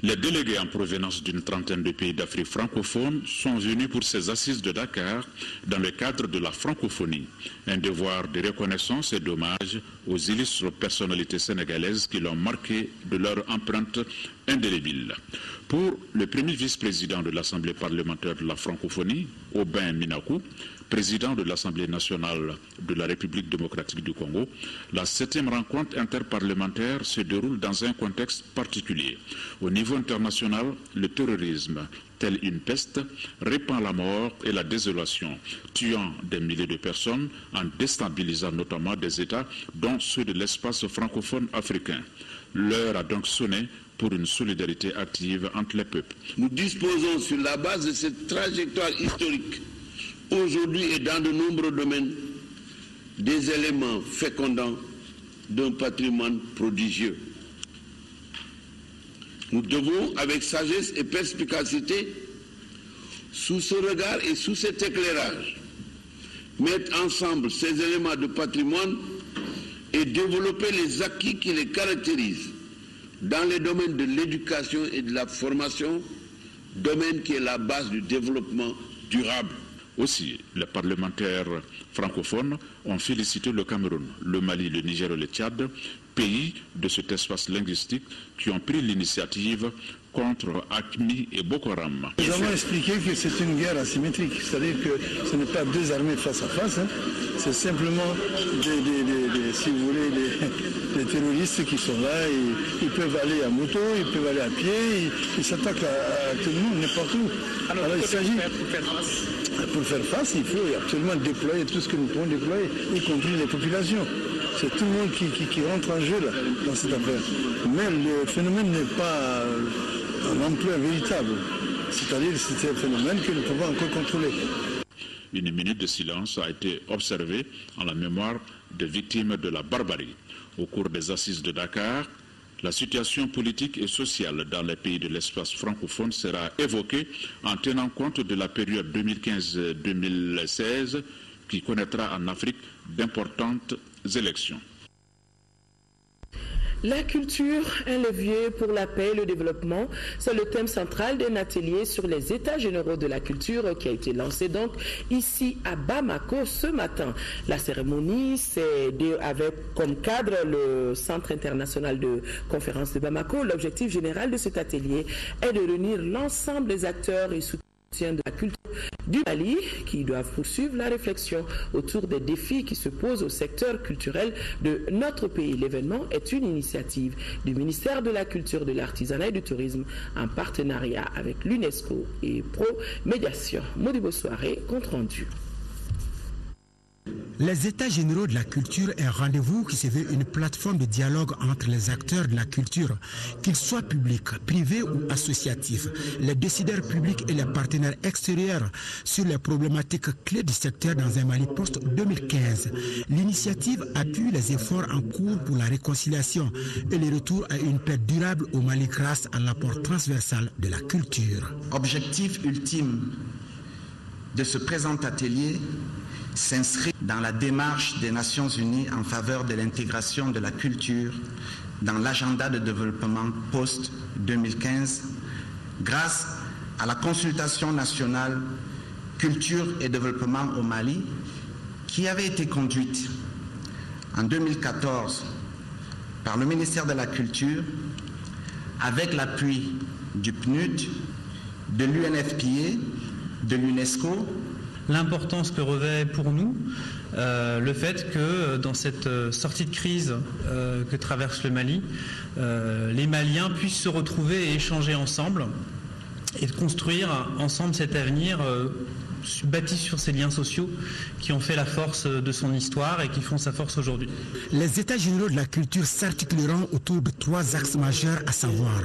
Les délégués en provenance d'une trentaine de pays d'Afrique francophone sont venus pour ces assises de Dakar dans le cadre de la francophonie. Un devoir de reconnaissance et d'hommage aux illustres personnalités sénégalaises qui l'ont marqué de leur empreinte indélébile. Pour le premier vice-président de l'Assemblée parlementaire de la francophonie, Aubin Minakou, président de l'Assemblée nationale de la République démocratique du Congo, la 7e rencontre interparlementaire se déroule dans un contexte particulier. Au niveau international, le terrorisme, tel une peste, répand la mort et la désolation, tuant des milliers de personnes en déstabilisant notamment des États, dont ceux de l'espace francophone africain. L'heure a donc sonné pour une solidarité active entre les peuples. Nous disposons sur la base de cette trajectoire historique aujourd'hui et dans de nombreux domaines des éléments fécondants d'un patrimoine prodigieux. Nous devons, avec sagesse et perspicacité, sous ce regard et sous cet éclairage, mettre ensemble ces éléments de patrimoine et développer les acquis qui les caractérisent dans les domaines de l'éducation et de la formation, domaine qui est la base du développement durable. Aussi, les parlementaires francophones ont félicité le Cameroun, le Mali, le Niger et le Tchad, pays de cet espace linguistique qui ont pris l'initiative contre AQMI et Boko Haram. Nous avons expliqué que c'est une guerre asymétrique, c'est-à-dire que ce n'est pas deux armées face à face, c'est simplement si vous voulez, des terroristes qui sont là, ils peuvent aller à moto, ils peuvent aller à pied, ils s'attaquent à tout le monde, n'importe où. Alors il s'agit, pour faire face, il faut absolument déployer tout ce que nous pouvons déployer, y compris les populations. C'est tout le monde qui rentre en jeu là, dans cette affaire. Mais le phénomène n'est pas un ampleur véritable. C'est-à-dire que c'est un phénomène que nous pouvons encore contrôler. Une minute de silence a été observée en la mémoire des victimes de la barbarie. Au cours des assises de Dakar, la situation politique et sociale dans les pays de l'espace francophone sera évoquée en tenant compte de la période 2015-2016 qui connaîtra en Afrique d'importantes élections. La culture, un levier pour la paix et le développement, c'est le thème central d'un atelier sur les états généraux de la culture qui a été lancé donc ici à Bamako ce matin. La cérémonie, c'est avec comme cadre le Centre international de conférences de Bamako. L'objectif général de cet atelier est de réunir l'ensemble des acteurs et soutiens de la culture du Mali qui doivent poursuivre la réflexion autour des défis qui se posent au secteur culturel de notre pays. L'événement est une initiative du ministère de la Culture, de l'Artisanat et du Tourisme en partenariat avec l'UNESCO et Pro Médiation. Modibo Soirée, compte rendu. Les États généraux de la culture est un rendez-vous qui se veut une plateforme de dialogue entre les acteurs de la culture, qu'ils soient publics, privés ou associatifs, les décideurs publics et les partenaires extérieurs sur les problématiques clés du secteur dans un Mali post-2015. L'initiative appuie les efforts en cours pour la réconciliation et le retour à une paix durable au Mali grâce à l'apport transversal de la culture. Objectif ultime de ce présent atelier s'inscrit dans la démarche des Nations Unies en faveur de l'intégration de la culture dans l'agenda de développement post-2015 grâce à la consultation nationale Culture et développement au Mali qui avait été conduite en 2014 par le ministère de la Culture avec l'appui du PNUD, de l'UNFPA, de l'UNESCO. L'importance que revêt pour nous le fait que dans cette sortie de crise que traverse le Mali, les Maliens puissent se retrouver et échanger ensemble et de construire ensemble cet avenir bâti sur ces liens sociaux qui ont fait la force de son histoire et qui font sa force aujourd'hui. Les États généraux de la culture s'articuleront autour de 3 axes majeurs, à savoir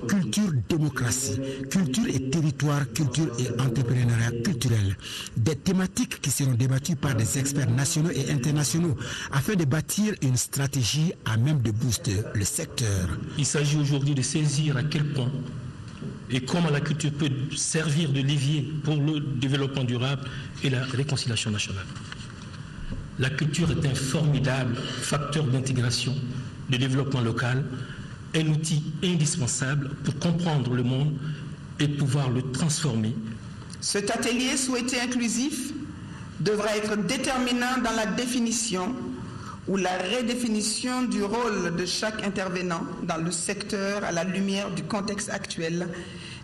culture-démocratie, culture et territoire, culture et entrepreneuriat culturel. Des thématiques qui seront débattues par des experts nationaux et internationaux afin de bâtir une stratégie à même de booster le secteur. Il s'agit aujourd'hui de saisir à quel point et comment la culture peut servir de levier pour le développement durable et la réconciliation nationale. La culture est un formidable facteur d'intégration, de développement local, un outil indispensable pour comprendre le monde et pouvoir le transformer. Cet atelier souhaité inclusif devra être déterminant dans la définition ou la redéfinition du rôle de chaque intervenant dans le secteur à la lumière du contexte actuel,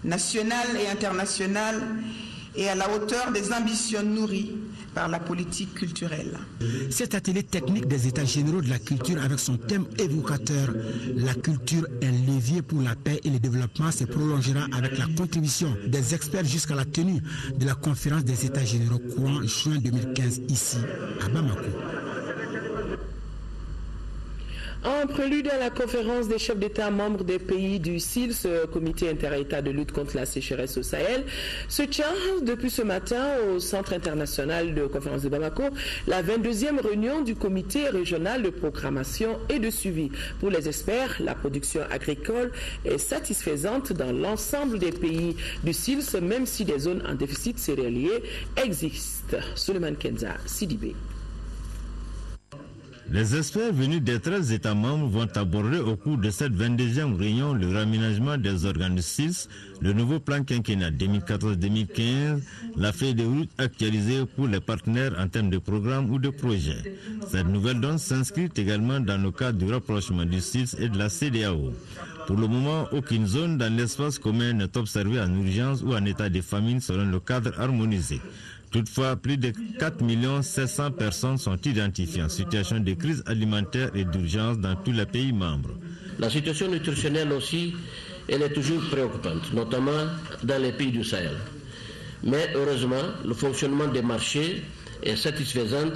national et international, et à la hauteur des ambitions nourries par la politique culturelle. Cet atelier technique des États généraux de la culture avec son thème évocateur « La culture, un levier pour la paix et le développement » se prolongera avec la contribution des experts jusqu'à la tenue de la conférence des États généraux courant juin 2015 ici à Bamako. En prélude à la conférence des chefs d'État membres des pays du CILS, Comité inter-État de lutte contre la sécheresse au Sahel, se tient depuis ce matin au Centre international de conférence de Bamako la 22e réunion du Comité régional de programmation et de suivi. Pour les experts, la production agricole est satisfaisante dans l'ensemble des pays du CILS, même si des zones en déficit céréalier existent. Suleiman Kenza, Sidibé. Les experts venus des 13 États membres vont aborder au cours de cette 22e réunion le réaménagement des organes du CILS, le nouveau plan quinquennal 2014-2015, la feuille de route actualisée pour les partenaires en termes de programmes ou de projets. Cette nouvelle donne s'inscrit également dans le cadre du rapprochement du CILS et de la CEDEAO. Pour le moment, aucune zone dans l'espace commun n'est observée en urgence ou en état de famine selon le cadre harmonisé. Toutefois, plus de 4 700 000 personnes sont identifiées en situation de crise alimentaire et d'urgence dans tous les pays membres. La situation nutritionnelle aussi, elle est toujours préoccupante, notamment dans les pays du Sahel. Mais heureusement, le fonctionnement des marchés est satisfaisant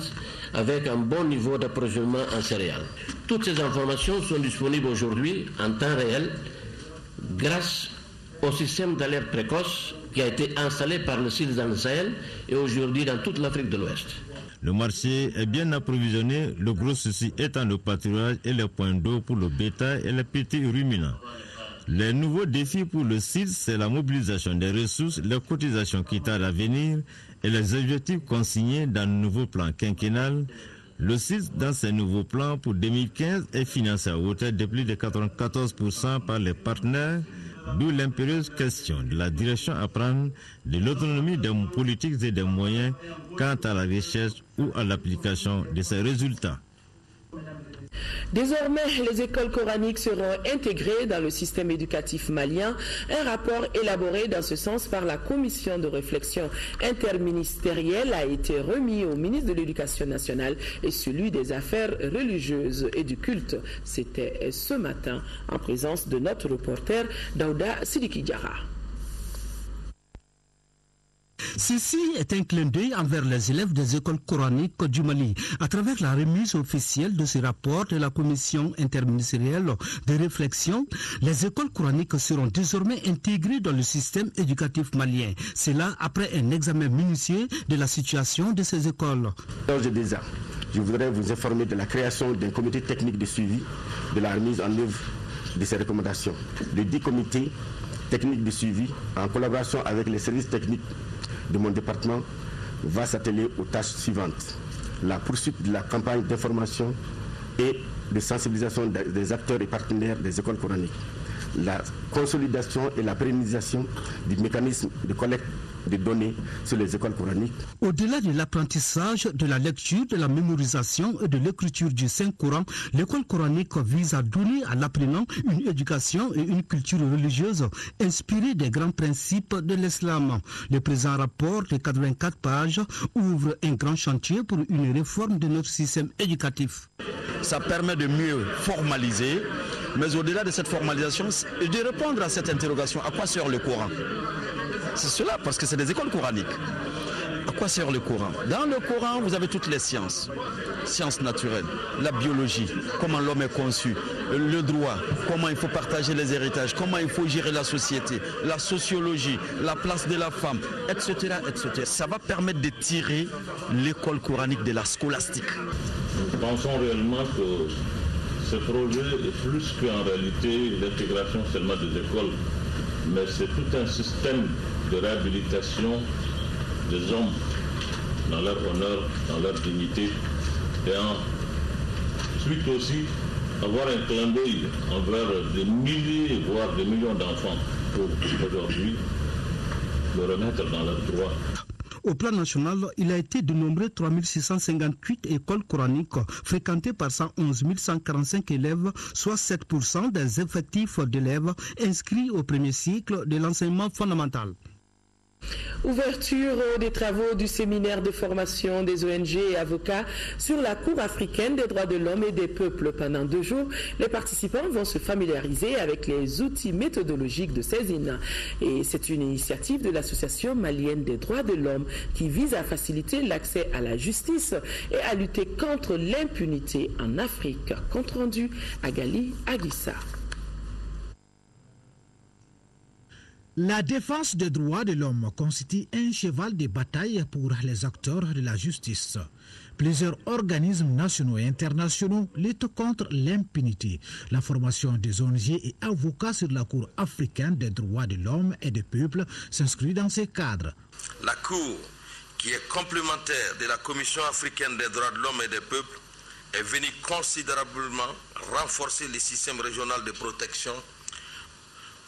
avec un bon niveau d'approvisionnement en céréales. Toutes ces informations sont disponibles aujourd'hui en temps réel grâce au système d'alerte précoce qui a été installé par le CILS dans le Sahel et aujourd'hui dans toute l'Afrique de l'Ouest. Le marché est bien approvisionné, le gros souci étant le pâturage et les points d'eau pour le bétail et les petits ruminants. Les nouveaux défis pour le CILS, c'est la mobilisation des ressources, les cotisations qui tardent à venir et les objectifs consignés dans le nouveau plan quinquennal. Le CILS, dans ses nouveaux plans pour 2015, est financé à hauteur de plus de 94% par les partenaires, d'où l'impérieuse question de la direction à prendre de l'autonomie des politiques et des moyens quant à la recherche ou à l'application de ces résultats. Désormais, les écoles coraniques seront intégrées dans le système éducatif malien. Un rapport élaboré dans ce sens par la commission de réflexion interministérielle a été remis au ministre de l'Éducation nationale et celui des Affaires religieuses et du culte. C'était ce matin en présence de notre reporter Daouda Sidiki Diarra. Ceci est un clin d'œil envers les élèves des écoles coraniques du Mali. À travers la remise officielle de ce rapport de la commission interministérielle de réflexion, les écoles coraniques seront désormais intégrées dans le système éducatif malien. C'est là après un examen minutieux de la situation de ces écoles. Je voudrais vous informer de la création d'un comité technique de suivi de la remise en œuvre de ces recommandations. Le 10 comités techniques de suivi, en collaboration avec les services techniques de mon département, va s'atteler aux tâches suivantes. La poursuite de la campagne d'information et de sensibilisation des acteurs et partenaires des écoles coraniques. La consolidation et la pérennisation du mécanisme de collecte de données sur les écoles coraniques. Au-delà de l'apprentissage, de la lecture, de la mémorisation et de l'écriture du Saint-Coran, l'école coranique vise à donner à l'apprenant une éducation et une culture religieuse inspirée des grands principes de l'islam. Le présent rapport de 84 pages ouvre un grand chantier pour une réforme de notre système éducatif. Ça permet de mieux formaliser, mais au-delà de cette formalisation, de répondre à cette interrogation, à quoi sert le Coran? C'est cela, parce que c'est des écoles coraniques. À quoi sert le Coran? Dans le Coran, vous avez toutes les sciences. Sciences naturelles, la biologie, comment l'homme est conçu, le droit, comment il faut partager les héritages, comment il faut gérer la société, la sociologie, la place de la femme, etc., etc. Ça va permettre de tirer l'école coranique de la scolastique. Nous pensons réellement que ce projet est plus qu'en réalité l'intégration seulement des écoles, mais c'est tout un système de réhabilitation des hommes dans leur honneur, dans leur dignité, et ensuite aussi avoir un clin d'œil envers des milliers, voire des millions d'enfants pour aujourd'hui le remettre dans leurs droits. Au plan national, il a été dénombré 3658 écoles coraniques fréquentées par 111 145 élèves, soit 7% des effectifs d'élèves inscrits au premier cycle de l'enseignement fondamental. Ouverture des travaux du séminaire de formation des ONG et avocats sur la Cour africaine des droits de l'homme et des peuples. Pendant 2 jours, les participants vont se familiariser avec les outils méthodologiques de saisine. Et c'est une initiative de l'Association malienne des droits de l'homme qui vise à faciliter l'accès à la justice et à lutter contre l'impunité en Afrique. Compte rendu à Gali Aguissa. La défense des droits de l'homme constitue un cheval de bataille pour les acteurs de la justice. Plusieurs organismes nationaux et internationaux luttent contre l'impunité. La formation des ONG et avocats sur la Cour africaine des droits de l'homme et des peuples s'inscrit dans ces cadres. La Cour, qui est complémentaire de la Commission africaine des droits de l'homme et des peuples, est venue considérablement renforcer le système régional de protection.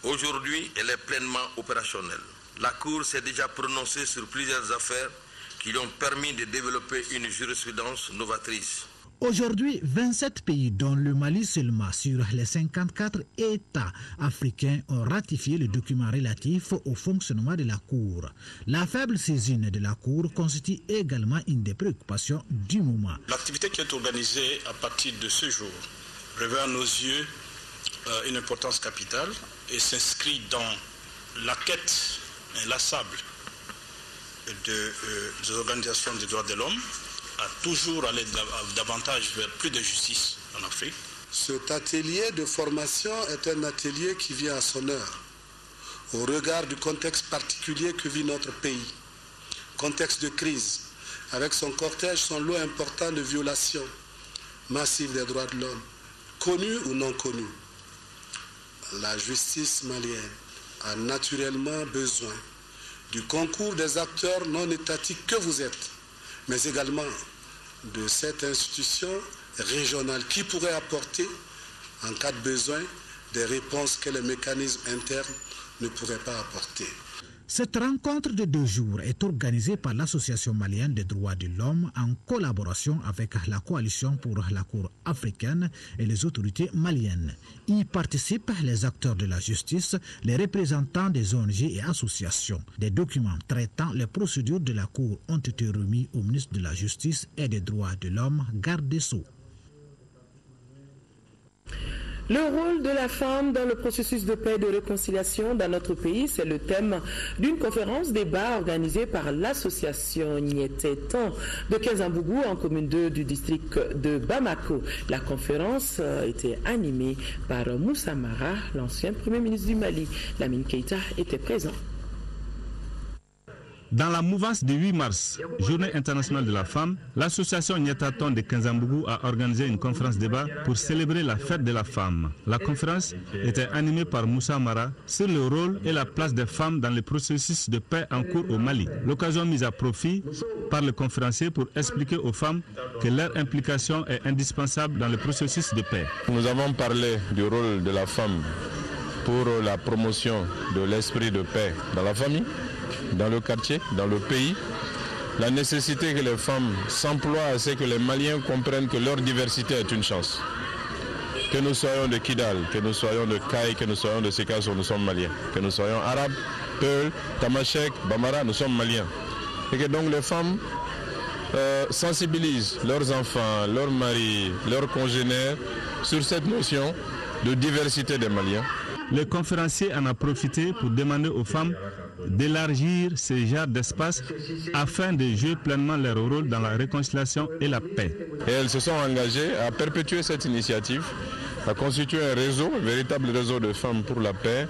Aujourd'hui, elle est pleinement opérationnelle. La Cour s'est déjà prononcée sur plusieurs affaires qui lui ont permis de développer une jurisprudence novatrice. Aujourd'hui, 27 pays, dont le Mali seulement, sur les 54 États africains, ont ratifié le document relatif au fonctionnement de la Cour. La faible saisine de la Cour constitue également une des préoccupations du moment. L'activité qui est organisée à partir de ce jour revêt à nos yeux une importance capitale et s'inscrit dans la quête inlassable des organisations des droits de l'homme à toujours aller davantage vers plus de justice en Afrique. Cet atelier de formation est un atelier qui vient à son heure, au regard du contexte particulier que vit notre pays. Contexte de crise, avec son cortège, son lot important de violations massives des droits de l'homme, connues ou non connues. La justice malienne a naturellement besoin du concours des acteurs non étatiques que vous êtes, mais également de cette institution régionale qui pourrait apporter, en cas de besoin, des réponses que les mécanismes internes ne pourraient pas apporter. Cette rencontre de 2 jours est organisée par l'Association malienne des droits de l'homme en collaboration avec la Coalition pour la Cour africaine et les autorités maliennes. Y participent les acteurs de la justice, les représentants des ONG et associations. Des documents traitant les procédures de la Cour ont été remis au ministre de la Justice et des droits de l'homme, garde des Sceaux. Le rôle de la femme dans le processus de paix et de réconciliation dans notre pays, c'est le thème d'une conférence débat organisée par l'association Nietetan de Kinzambougou en commune 2 du district de Bamako. La conférence a été animée par Moussa Mara, l'ancien premier ministre du Mali. Lamine Keïta était présent. Dans la mouvance du 8 mars, Journée internationale de la femme, l'association Nietaton de Kinzambougou a organisé une conférence débat pour célébrer la fête de la femme. La conférence était animée par Moussa Mara sur le rôle et la place des femmes dans le processus de paix en cours au Mali. L'occasion mise à profit par le conférencier pour expliquer aux femmes que leur implication est indispensable dans le processus de paix. Nous avons parlé du rôle de la femme pour la promotion de l'esprit de paix dans la famille, dans le quartier, dans le pays, la nécessité que les femmes s'emploient à ce que les Maliens comprennent que leur diversité est une chance. Que nous soyons de Kidal, que nous soyons de Kaï, que nous soyons de Sekasso, nous sommes Maliens. Que nous soyons Arabes, Peul, Tamashek, Bamara, nous sommes Maliens. Et que donc les femmes sensibilisent leurs enfants, leurs maris, leurs congénères sur cette notion de diversité des Maliens. Le conférencier en a profité pour demander aux femmes d'élargir ces genres d'espace afin de jouer pleinement leur rôle dans la réconciliation et la paix. Et elles se sont engagées à perpétuer cette initiative, à constituer un réseau, un véritable réseau de femmes pour la paix,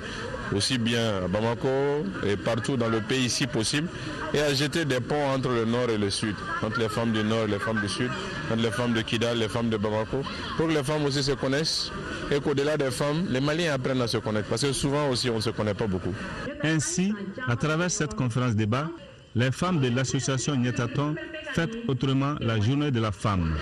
aussi bien à Bamako et partout dans le pays si possible, et à jeter des ponts entre le nord et le sud, entre les femmes du nord et les femmes du sud, entre les femmes de Kidal et les femmes de Bamako, pour que les femmes aussi se connaissent et qu'au-delà des femmes, les Maliens apprennent à se connaître, parce que souvent aussi on ne se connaît pas beaucoup. Ainsi, à travers cette conférence débat, les femmes de l'association Nyataton fêtent autrement la journée de la femme.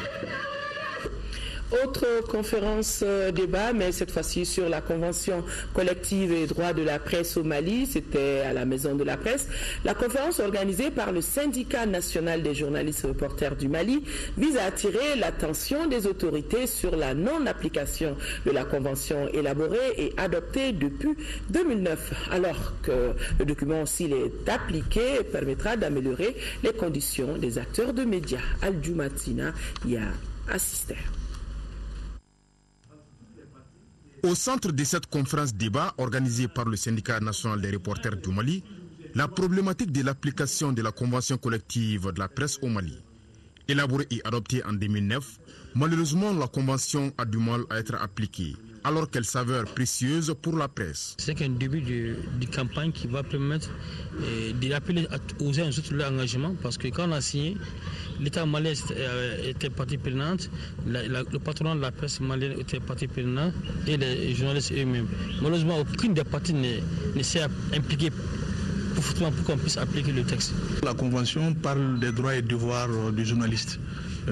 Autre conférence débat, mais cette fois-ci sur la convention collective et droits de la presse au Mali, c'était à la Maison de la Presse. La conférence organisée par le syndicat national des journalistes et reporters du Mali vise à attirer l'attention des autorités sur la non-application de la convention élaborée et adoptée depuis 2009, alors que le document, s'il est appliqué, permettra d'améliorer les conditions des acteurs de médias. Al-Djoumatina y a assisté. Au centre de cette conférence débat organisée par le syndicat national des reporters du Mali, la problématique de l'application de la convention collective de la presse au Mali. Élaborée et adoptée en 2009, malheureusement la convention a du mal à être appliquée, alors qu'elle s'avère précieuse pour la presse. C'est un début de campagne qui va permettre de rappeler aux uns et aux autres leur engagement, parce que quand on a signé, l'État malien était partie prenante, le patronat de la presse malienne était partie prenante et les journalistes eux-mêmes. Malheureusement, aucune des parties ne s'est impliquée pour qu'on puisse appliquer le texte. La Convention parle des droits et devoirs du journaliste.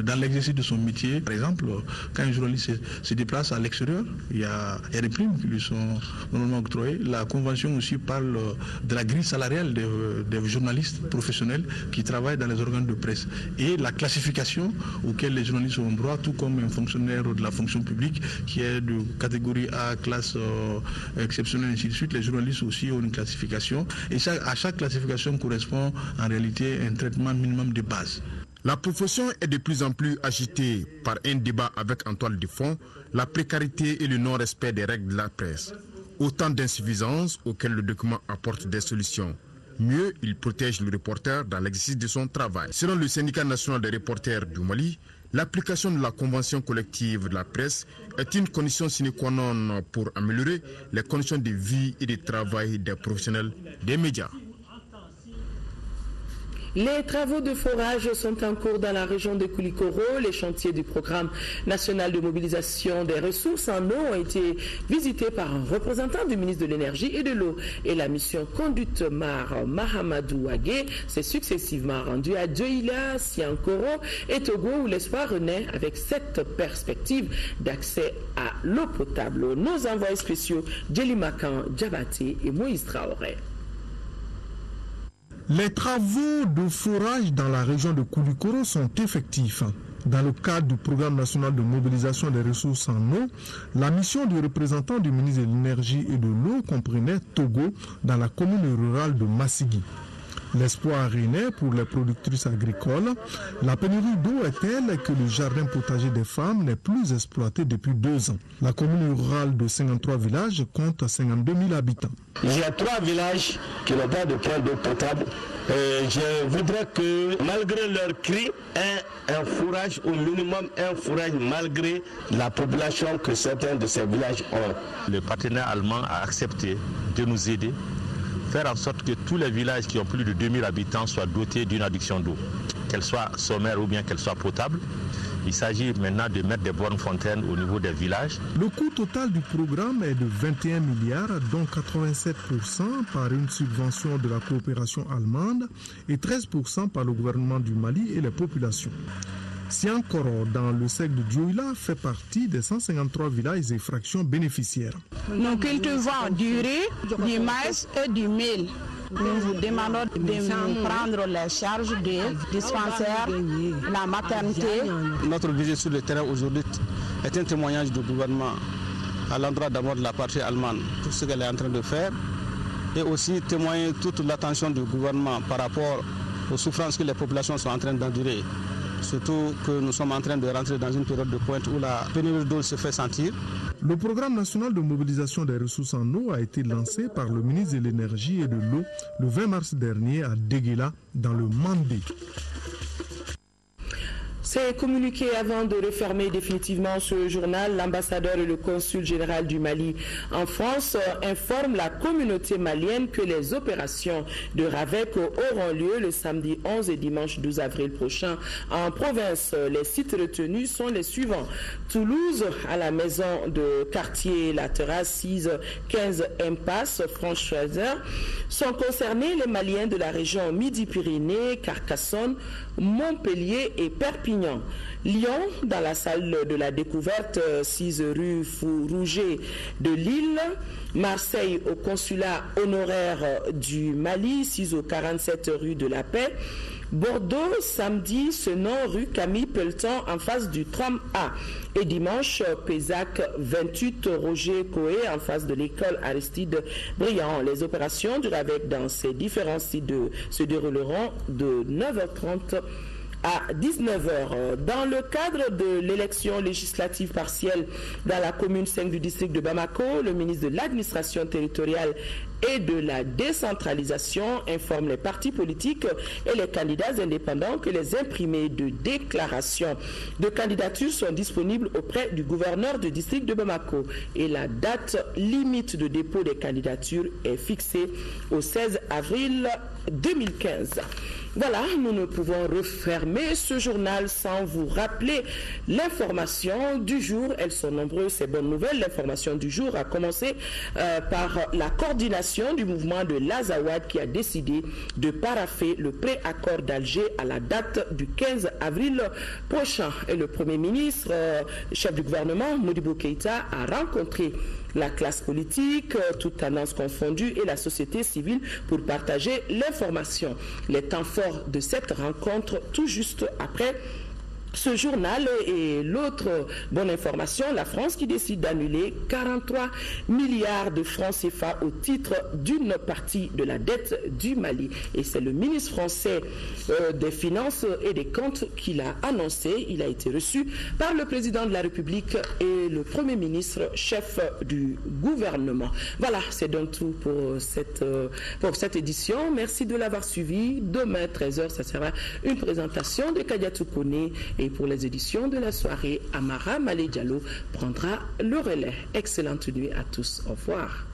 Dans l'exercice de son métier, par exemple, quand un journaliste se déplace à l'extérieur, il y a des primes qui lui sont normalement octroyées. La Convention aussi parle de la grille salariale des journalistes professionnels qui travaillent dans les organes de presse et la classification auxquelles les journalistes ont droit, tout comme un fonctionnaire de la fonction publique qui est de catégorie A, classe exceptionnelle, ainsi de suite. Les journalistes aussi ont une classification et à chaque classification correspond en réalité un traitement minimum de base. La profession est de plus en plus agitée par un débat avec en toile de fond la précarité et le non-respect des règles de la presse. Autant d'insuffisances auxquelles le document apporte des solutions. Mieux, il protège le reporter dans l'exercice de son travail. Selon le syndicat national des reporters du Mali, l'application de la convention collective de la presse est une condition sine qua non pour améliorer les conditions de vie et de travail des professionnels des médias. Les travaux de forage sont en cours dans la région de Koulikoro. Les chantiers du programme national de mobilisation des ressources en eau ont été visités par un représentant du ministre de l'Énergie et de l'Eau. Et la mission conduite par Mahamadou Wagé s'est successivement rendue à Djoïla, Siankoro et Togo, où l'espoir renaît avec cette perspective d'accès à l'eau potable. Nos envoyés spéciaux, Djeli Makan, Djabate et Moïse Traoré. Les travaux de forage dans la région de Koulikoro sont effectifs. Dans le cadre du programme national de mobilisation des ressources en eau, la mission du représentant du ministre de l'Énergie et de l'Eau comprenait Togo dans la commune rurale de Massigui. L'espoir renaît pour les productrices agricoles. La pénurie d'eau est telle que le jardin potager des femmes n'est plus exploité depuis 2 ans. La commune rurale de 53 villages compte 52 000 habitants. Il y a 3 villages qui n'ont pas de point d'eau potable. Je voudrais que, malgré leurs cris, un fourrage, au minimum un fourrage, malgré la population que certains de ces villages ont. Le partenaire allemand a accepté de nous aider, faire en sorte que tous les villages qui ont plus de 2000 habitants soient dotés d'une adduction d'eau, qu'elle soit sommaire ou bien qu'elle soit potable. Il s'agit maintenant de mettre des bornes fontaines au niveau des villages. Le coût total du programme est de 21 milliards, dont 87% par une subvention de la coopération allemande et 13% par le gouvernement du Mali et les populations. Siankoro, dans le sec de Djoïla, fait partie des 153 villages et fractions bénéficiaires. Nous cultivons du riz, du maïs et du mil. Nous vous demandons de prendre les charges des dispensaires, la maternité. Notre visite sur le terrain aujourd'hui est un témoignage du gouvernement à l'endroit d'abord de la partie allemande, tout ce qu'elle est en train de faire, et aussi témoigner toute l'attention du gouvernement par rapport aux souffrances que les populations sont en train d'endurer. surtout que nous sommes en train de rentrer dans une période de pointe où la pénurie d'eau se fait sentir. Le programme national de mobilisation des ressources en eau a été lancé par le ministre de l'Énergie et de l'Eau le 20 mars dernier à Déguéla, dans le Mandé. C'est communiqué avant de refermer définitivement ce journal. L'ambassadeur et le consul général du Mali en France informent la communauté malienne que les opérations de RAVEC auront lieu le samedi 11 et dimanche 12 avril prochain en province. Les sites retenus sont les suivants. Toulouse, à la maison de quartier La Terrasse, 6-15 Impasse, Franche-Chazeur. Sont concernés les Maliens de la région Midi-Pyrénées, Carcassonne, Montpellier et Perpignan. Lyon, dans la salle de la découverte, 6 rue Fou-Rouget de Lille. Marseille, au consulat honoraire du Mali, 6 au 47 rue de la Paix. Bordeaux, samedi, Senon, rue Camille Pelletan, en face du tram A. Et dimanche, Pézac, 28, Roger Coé, en face de l'école Aristide Briand. Les opérations du RAVEC dans ces différents sites se dérouleront de 9h30 à 19h. Dans le cadre de l'élection législative partielle dans la commune 5 du district de Bamako, le ministre de l'administration territoriale et de la décentralisation informe les partis politiques et les candidats indépendants que les imprimés de déclaration de candidature sont disponibles auprès du gouverneur du district de Bamako et la date limite de dépôt des candidatures est fixée au 16 avril 2015. Voilà, nous ne pouvons refermer ce journal sans vous rappeler l'information du jour. Elles sont nombreuses, ces bonnes nouvelles. L'information du jour a commencé par la coordination du mouvement de l'Azawad qui a décidé de parapher le préaccord d'Alger à la date du 15 avril prochain. Et le Premier ministre, chef du gouvernement, Modibo Keïta, a rencontré la classe politique, toutes tendances confondues, et la société civile pour partager l'information. Les temps forts de cette rencontre, tout juste après ce journal. Et l'autre bonne information, la France qui décide d'annuler 43 milliards de francs CFA au titre d'une partie de la dette du Mali. Et c'est le ministre français des Finances et des Comptes qui l'a annoncé. Il a été reçu par le président de la République et le Premier ministre, chef du gouvernement. Voilà, c'est donc tout pour cette édition. Merci de l'avoir suivi. Demain, 13h, ça sera une présentation de Kadiatou Kone. Et pour les éditions de la soirée, Amara Malé Diallo prendra le relais. Excellente nuit à tous. Au revoir.